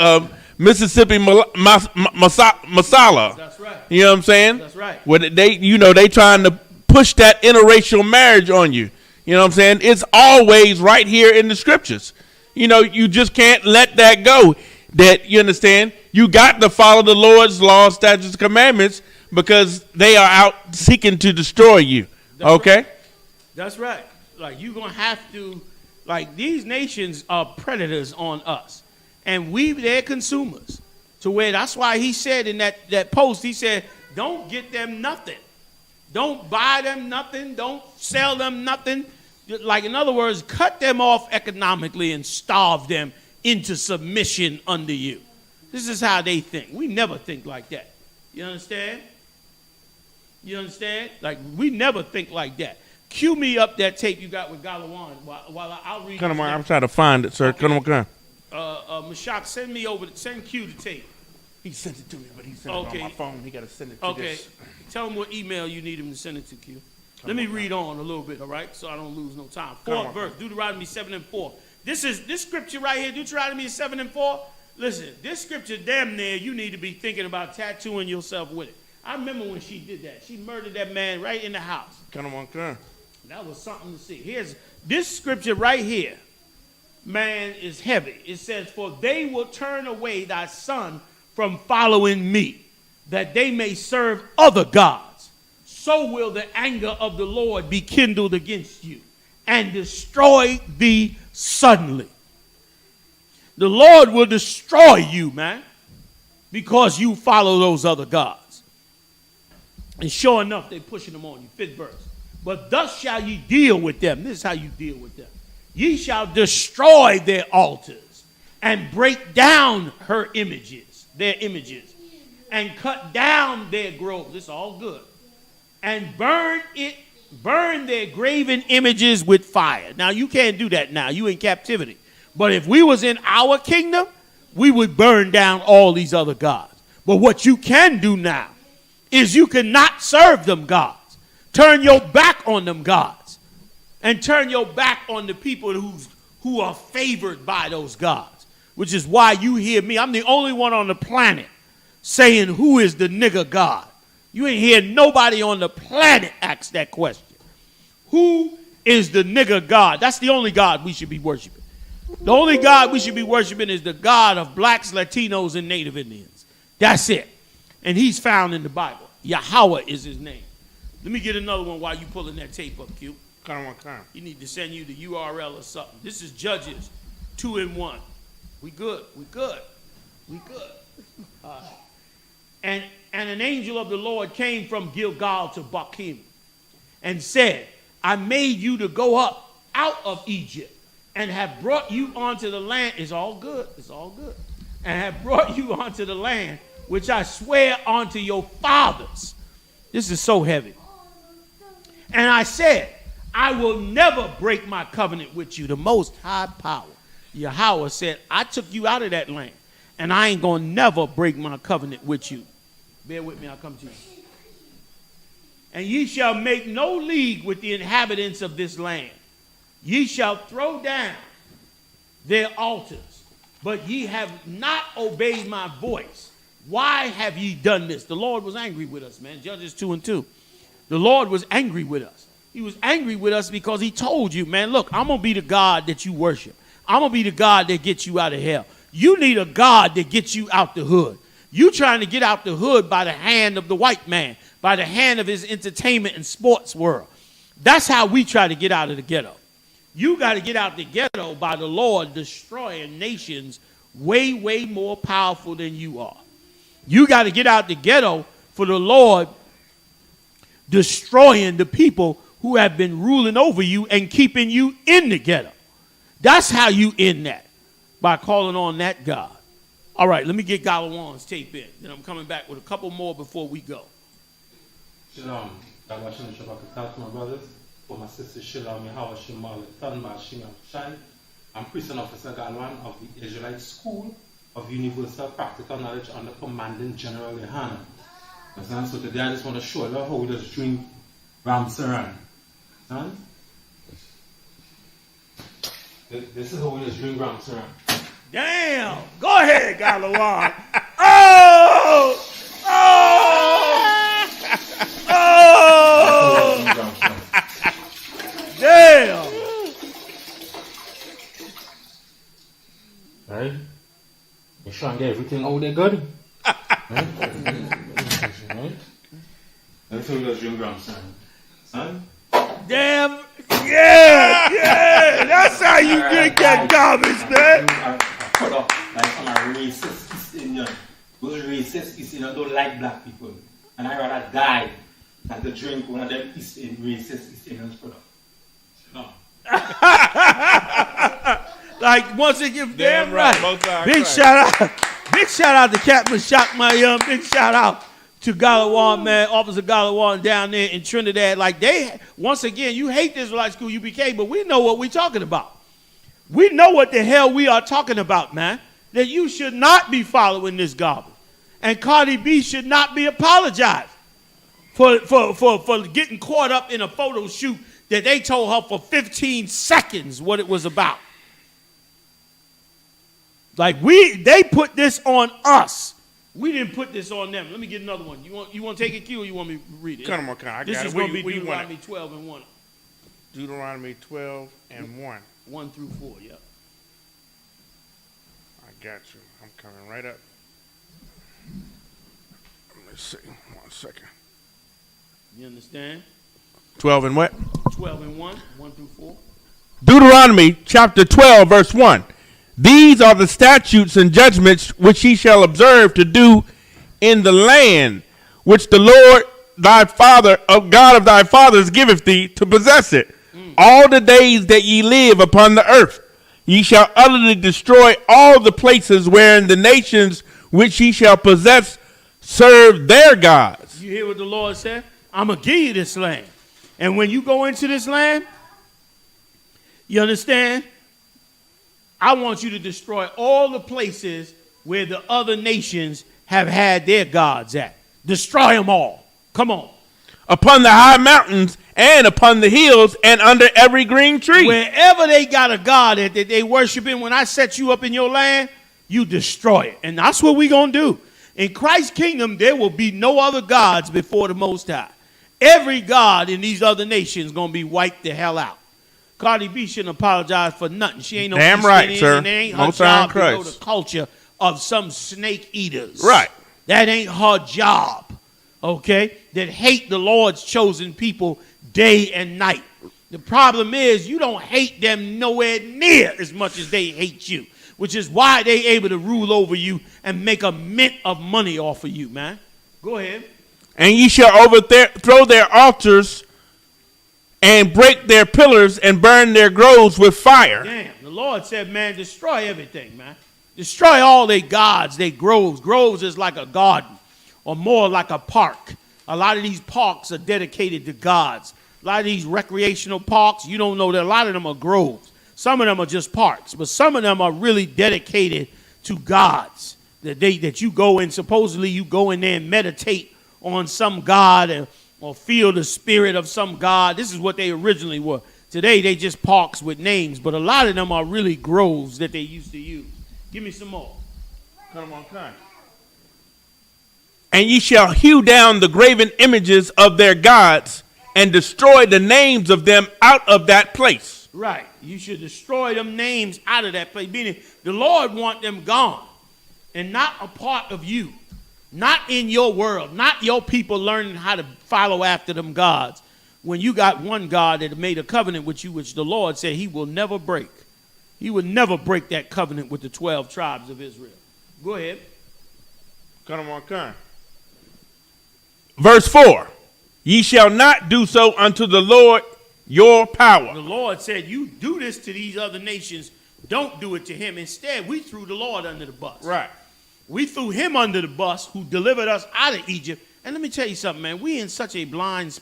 Mississippi Masala. That's right. You know what I'm saying? That's right. Where they trying to push that interracial marriage on you. You know what I'm saying? It's always right here in the scriptures. You just can't let that go. That, you understand, you got to follow the Lord's laws, statutes, and commandments because they are out seeking to destroy you. Okay? Right. That's right. You're going to have to, these nations are predators on us. And they're consumers. To where that's why he said in that post, he said, don't get them nothing. Don't buy them nothing. Don't sell them nothing. In other words, cut them off economically and starve them into submission under you. This is how they think. We never think like that. You understand? You understand? We never think like that. Cue me up that tape you got with Galawan while I'll read. Come on, I'm trying to find it, sir. Okay. Come on. Mashak, send Q the tape. He sent it to me, but he sent it on my phone. He got to send it to this. Tell him what email you need him to send it to, Q. Let me read on a little bit, all right, so I don't lose no time. 4th verse, Deuteronomy 7:4. This scripture right here, Deuteronomy 7:4. Listen, this scripture damn near you need to be thinking about tattooing yourself with it. I remember when she did that. She murdered that man right in the house. Come on. That was something to see. Here's this scripture right here. Man, is heavy. It says, for they will turn away thy son from following me, that they may serve other gods. So will the anger of the Lord be kindled against you and destroy thee suddenly. The Lord will destroy you, man, because you follow those other gods. And sure enough, they're pushing them on you. 5th verse. But thus shall ye deal with them. This is how you deal with them. Ye shall destroy their altars and break down their images, and cut down their groves. This is all good. And burn their graven images with fire. Now, you can't do that now. You in captivity. But if we was in our kingdom, we would burn down all these other gods. But what you can do now is you cannot serve them gods. Turn your back on them gods. And turn your back on the people who are favored by those gods. Which is why you hear me. I'm the only one on the planet saying who is the nigger God. You ain't hear nobody on the planet ask that question. Who is the nigger God. That's the only God we should be worshiping. The only God we should be worshiping is the God of blacks, Latinos, and Native Indians. That's it. And he's found in the Bible. Yahweh is his name. Let me get another one while you pulling that tape up, Q. Come on. You need to send you the URL or something. This is Judges 2:1. We good. And an angel of the Lord came from Gilgal to Bochim and said, I made you to go up out of Egypt and have brought you onto the land. It's all good. And have brought you onto the land which I swear unto your fathers. This is so heavy. And I said, I will never break my covenant with you. The most high power, Yahweh, said, I took you out of that land, and I ain't going to never break my covenant with you. Bear with me, I'll come to you. And ye shall make no league with the inhabitants of this land. Ye shall throw down their altars, but ye have not obeyed my voice. Why have ye done this? The Lord was angry with us, man. Judges 2:2. The Lord was angry with us. He was angry with us because he told you, man, look, I'm going to be the God that you worship. I'm going to be the God that gets you out of hell. You need a God that gets you out the hood. You trying to get out the hood by the hand of the white man, by the hand of his entertainment and sports world. That's how we try to get out of the ghetto. You got to get out the ghetto by the Lord destroying nations way, way more powerful than you are. You got to get out the ghetto for the Lord destroying the people who have been ruling over you and keeping you in the ghetto. That's how you end that, by calling on that God. All right, let me get Galawan's tape in. Then I'm coming back with a couple more before we go. Shalom. Brainwashing Shabbat, my brothers. For my sister Shalom, Yahweh Shemal, Tanma, Shimon, Shai. I'm Prison Officer Galwan of the Israelite School of Universal Practical Knowledge under Commanding General Yohanna. So today I just want to show you how we just drink Ram Saran. This is how we just drink Ram Saran. Damn! Go ahead, Galawan. Oh! Damn! Right? You try and get everything out there good. Right? That's how we just drink Ram Saran. Son? Damn! Yeah! That's how you drink that garbage, man! Cut off like some racist East Indian. Those racist East Indians don't like black people. And I rather die than to drink one of them racist East Indians product. No. Like once again, damn right. Big shout out to Captain Shock My Young. Big shout out to Galawan, man, Officer Galawan down there in Trinidad. Like they, once again, you hate the Israelite School UPK, but we know what we're talking about. We know what the hell we are talking about, man. That you should not be following this garbage. And Cardi B should not be apologized for getting caught up in a photo shoot that they told her for 15 seconds what it was about. Like they put this on us. We didn't put this on them. Let me get another one. You want to take it, Q, or you want me to read it? Come on, I got this it. is going to be Deuteronomy 12:1. Deuteronomy 12:1. 1 through 4, yep. I got you. I'm coming right up. Let's see. 1 second. You understand? 12 and what? 12:1, 1 through 4. Deuteronomy chapter 12, verse 1. These are the statutes and judgments which ye shall observe to do in the land which the Lord thy Father, of God of thy fathers, giveth thee to possess it. All the days that ye live upon the earth, ye shall utterly destroy all the places wherein the nations which ye shall possess serve their gods. You hear what the Lord said? I'm going to give you this land. And when you go into this land, you understand? I want you to destroy all the places where the other nations have had their gods at. Destroy them all. Come on. Upon the high mountains and upon the hills and under every green tree. Wherever they got a god that they worship in, when I set you up in your land, you destroy it. And that's what we're going to do. In Christ's kingdom, there will be no other gods before the Most High. Every god in these other nations is going to be wiped the hell out. Cardi B shouldn't apologize for nothing. She ain't no Damn East right, Indian, sir. and it ain't Most her time job to know Christ. the culture of some snake eaters. Right. That ain't her job, okay? That hate the Lord's chosen people day and night. The problem is you don't hate them nowhere near as much as they hate you, which is why they able to rule over you and make a mint of money off of you, man. Go ahead. And ye shall overthrow their altars and break their pillars and burn their groves with fire. Damn, the Lord said, man, destroy everything, man. Destroy all their gods, their groves. Groves is like a garden or more like a park. A lot of these parks are dedicated to gods. A lot of these recreational parks, you don't know that a lot of them are groves. Some of them are just parks, but some of them are really dedicated to gods. That you go in, supposedly you go in there and meditate on some god or feel the spirit of some god. This is what they originally were. Today they just parks with names, but a lot of them are really groves that they used to use. Give me some more. Come on, come. And ye shall hew down the graven images of their gods and destroy the names of them out of that place. Right. You should destroy them names out of that place. Meaning the Lord want them gone and not a part of you. Not in your world. Not your people learning how to follow after them gods. When you got one God that made a covenant with you, which the Lord said he will never break. He would never break that covenant with the 12 tribes of Israel. Go ahead. Come on, come. Verse 4. Ye shall not do so unto the Lord your power. The Lord said, you do this to these other nations. Don't do it to him. Instead, we threw the Lord under the bus. Right. We threw him under the bus who delivered us out of Egypt. And let me tell you something, man. We in such a blind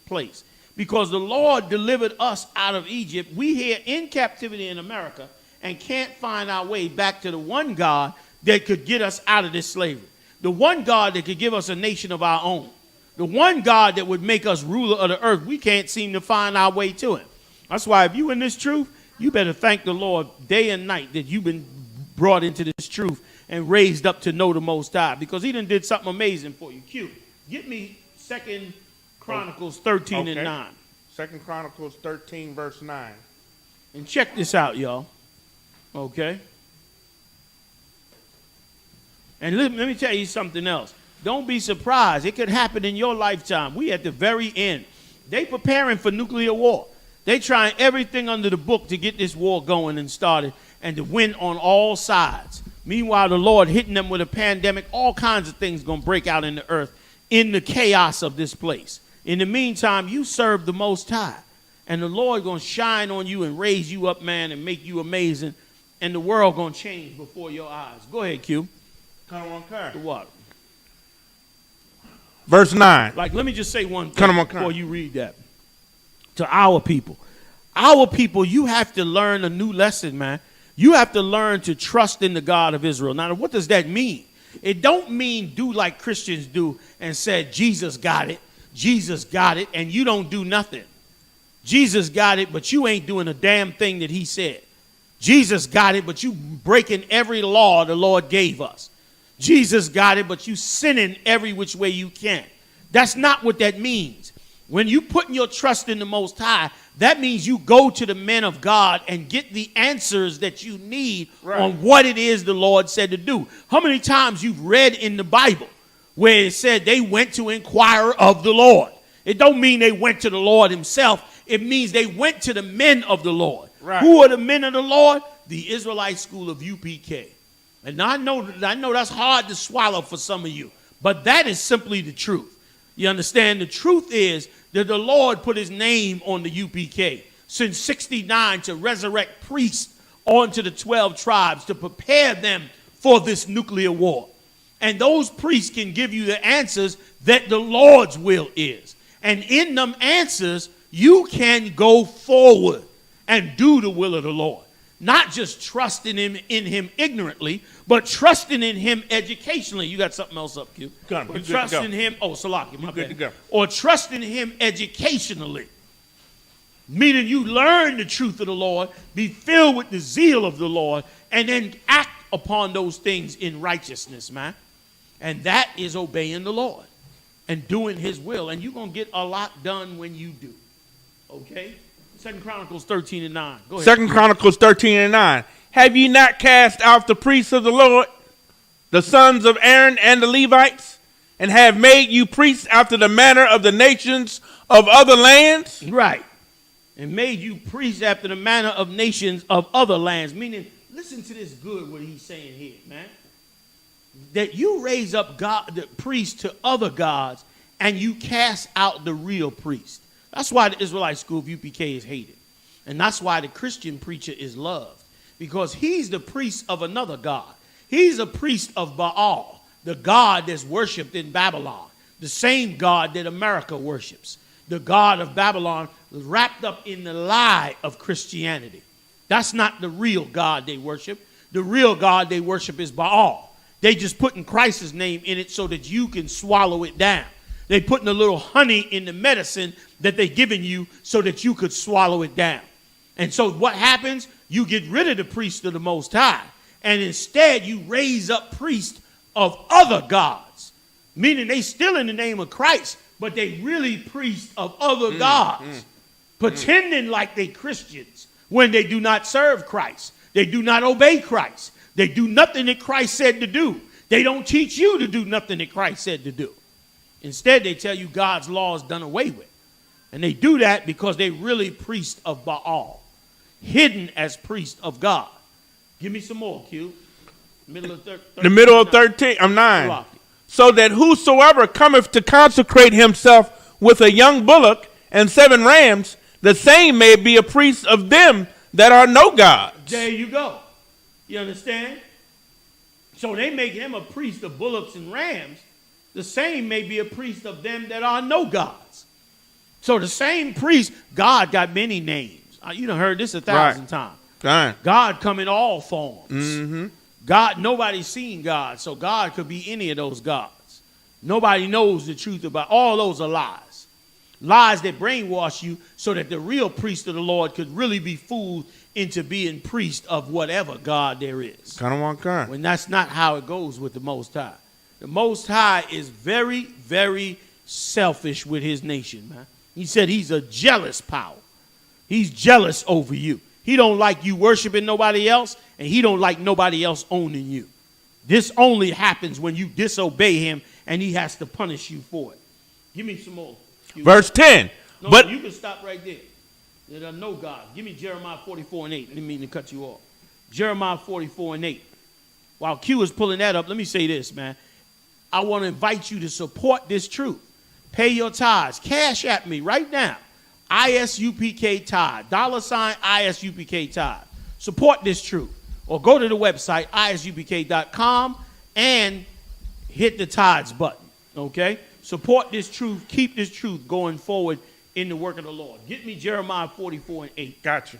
place. Because the Lord delivered us out of Egypt. We here in captivity in America and can't find our way back to the one God that could get us out of this slavery. The one God that could give us a nation of our own. The one God that would make us ruler of the earth. We can't seem to find our way to him. That's why if you in this truth, you better thank the Lord day and night that you've been brought into this truth and raised up to know the Most High. Because he done did something amazing for you. Q, get me 2 Chronicles 13 and 9. 2 Chronicles 13 verse 9. And check this out, y'all. Okay? And let me tell you something else. Don't be surprised. It could happen in your lifetime. We at the very end. They preparing for nuclear war. They trying everything under the book to get this war going and started and to win on all sides. Meanwhile, the Lord hitting them with a pandemic. All kinds of things going to break out in the earth in the chaos of this place. In the meantime, you serve the Most High. And the Lord going to shine on you and raise you up, man, and make you amazing. And the world going to change before your eyes. Go ahead, Q. Come on, come. The what? Verse 9. Like, let me just say one thing before you read that. To our people. Our people, you have to learn a new lesson, man. You have to learn to trust in the God of Israel. Now, what does that mean? It don't mean do like Christians do and said, Jesus got it. Jesus got it, and you don't do nothing. Jesus got it, but you ain't doing a damn thing that he said. Jesus got it, but you breaking every law the Lord gave us. Jesus got it, but you sinning every which way you can. That's not what that means. When you putting your trust in the Most High, that means you go to the men of God and get the answers that you need on what it is the Lord said to do. How many times you've read in the Bible where it said they went to inquire of the Lord? It don't mean they went to the Lord himself. It means they went to the men of the Lord. Right. Who are the men of the Lord? The Israelite school of UPK. And I know that's hard to swallow for some of you, but that is simply the truth. You understand? The truth is that the Lord put his name on the UPK since 69 to resurrect priests onto the 12 tribes to prepare them for this nuclear war. And those priests can give you the answers that the Lord's will is. And in them answers, you can go forward and do the will of the Lord. Not just trusting in him ignorantly, but trusting in him educationally. You got something else up, Q. Trusting him, Salaki, my bad. Or trusting him educationally. Meaning you learn the truth of the Lord, be filled with the zeal of the Lord, and then act upon those things in righteousness, man. And that is obeying the Lord and doing his will. And you're going to get a lot done when you do. Okay? 2 Chronicles 13 and 9. Go ahead. 2 Chronicles 13 and 9. Have ye not cast out the priests of the Lord, the sons of Aaron and the Levites, and have made you priests after the manner of the nations of other lands? Right. And made you priests after the manner of nations of other lands. Meaning, listen to this good, what he's saying here, man. That you raise up God, the priests to other gods, and you cast out the real priest. That's why the Israelite school of UPK is hated. And that's why the Christian preacher is loved. Because he's the priest of another God. He's a priest of Baal, the God that's worshipped in Babylon. The same God that America worships. The God of Babylon was wrapped up in the lie of Christianity. That's not the real God they worship. The real God they worship is Baal. They just putting Christ's name in it so that you can swallow it down. They putting a little honey in the medicine that they giving you so that you could swallow it down. And so what happens? You get rid of the priest of the Most High. And instead you raise up priests of other gods. Meaning they still in the name of Christ, but they really priests of other gods. Pretending like they Christians when they do not serve Christ. They do not obey Christ. They do nothing that Christ said to do. They don't teach you to do nothing that Christ said to do. Instead, they tell you God's law is done away with. And they do that because they really priests of Baal. Hidden as priests of God. Give me some more, Q. Middle of 13. The middle of 13, I'm 9. So that whosoever cometh to consecrate himself with a young bullock and 7 rams, the same may be a priest of them that are no gods. There you go. You understand? So they make him a priest of bullocks and rams. The same may be a priest of them that are no gods. So the same priest, God got many names. You done heard this 1,000 times. Right. God come in all forms. Mm-hmm. God, nobody's seen God, so God could be any of those gods. Nobody knows the truth about all those are lies. Lies that brainwash you so that the real priest of the Lord could really be fooled into being priest of whatever God there is. When that's not how it goes with the Most High. The Most High is very, very selfish with his nation, man. He said he's a jealous power. He's jealous over you. He don't like you worshiping nobody else, and he don't like nobody else owning you. This only happens when you disobey him, and he has to punish you for it. Give me some more. Verse 10. No, but you can stop right there. There are no God. Give me Jeremiah 44 and 8. I didn't mean to cut you off. Jeremiah 44 and 8. While Q is pulling that up, let me say this, man. I want to invite you to support this truth. Pay your tithes. Cash at me right now. ISUPK tithe. $ ISUPK tithe. Support this truth. Or go to the website, ISUPK.com, and hit the tithes button. Okay? Support this truth. Keep this truth going forward in the work of the Lord. Get me Jeremiah 44 and 8. Gotcha.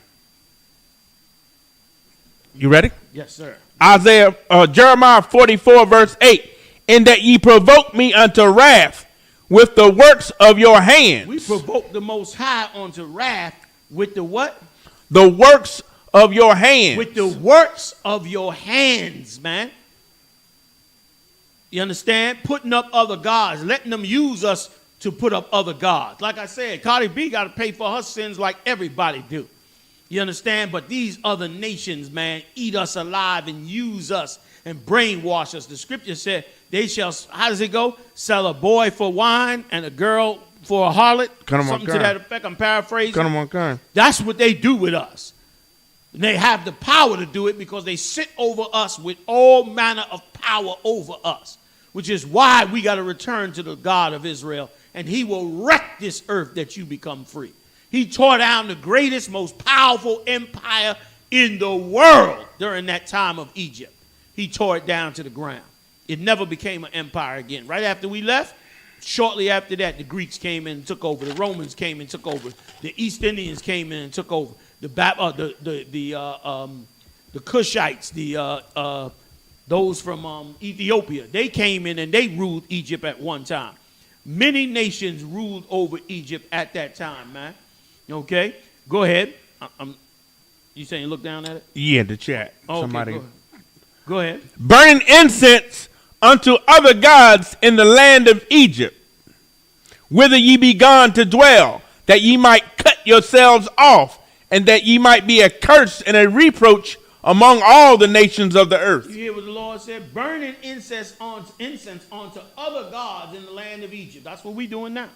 You ready? Yes, sir. Jeremiah 44 verse 8. In that ye provoke me unto wrath with the works of your hands. We provoke the Most High unto wrath with the what? The works of your hands. With the works of your hands, man. You understand? Putting up other gods. Letting them use us to put up other gods. Like I said, Cardi B got to pay for her sins like everybody do. You understand? But these other nations, man, eat us alive and use us and brainwash us. The scripture said they shall, how does it go? Sell a boy for wine and a girl for a harlot. Something to that effect. I'm paraphrasing. That's what they do with us. And they have the power to do it because they sit over us with all manner of power over us, which is why we got to return to the God of Israel, and he will wreck this earth that you become free. He tore down the greatest, most powerful empire in the world during that time of Egypt. He tore it down to the ground. It never became an empire again. Right after we left, shortly after that, the Greeks came in and took over. The Romans came and took over. The East Indians came in and took over. The Cushites, those from Ethiopia, they came in and they ruled Egypt at one time. Many nations ruled over Egypt at that time, man. Okay, go ahead. You saying look down at it? Yeah, the chat. Okay, Somebody. Go ahead. Burning incense unto other gods in the land of Egypt, whither ye be gone to dwell. that ye might cut yourselves off, and that ye might be a curse and a reproach among all the nations of the earth. You hear what the Lord said? Burning incense onto other gods in the land of Egypt. That's what we're doing now.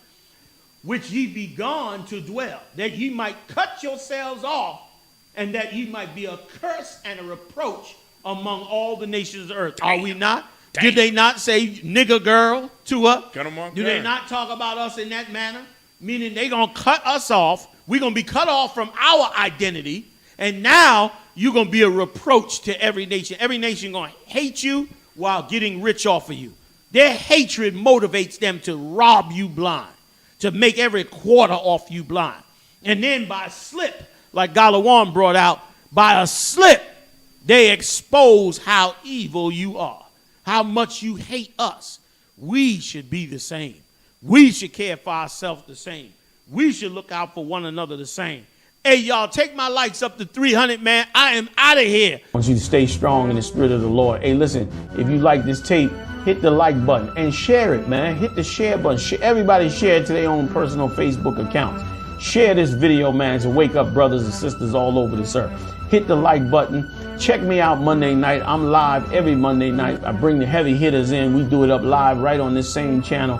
Which ye be gone to dwell, that ye might cut yourselves off, and that ye might be a curse and a reproach among all the nations of the earth. Are we not? Did they not say nigger girl to us? Do they not talk about us in that manner? Meaning they going to cut us off. We're going to be cut off from our identity. And now you're going to be a reproach to every nation. Every nation going to hate you while getting rich off of you. Their hatred motivates them to rob you blind, to make every quarter off you blind. And then by slip, like Galawan brought out, by a slip, they expose how evil you are, how much you hate us. We should be the same. We should care for ourselves the same. We should look out for one another the same. Hey, y'all, take my likes up to 300, man. I am out of here. I want you to stay strong in the spirit of the Lord. Hey, listen, if you like this tape, hit the like button and share it, man. Hit the share button. Everybody share it to their own personal Facebook accounts. Share this video, man, to wake up brothers and sisters all over this earth. Hit the like button. Check me out Monday night. I'm live every Monday night. I bring the heavy hitters in. We do it up live right on this same channel.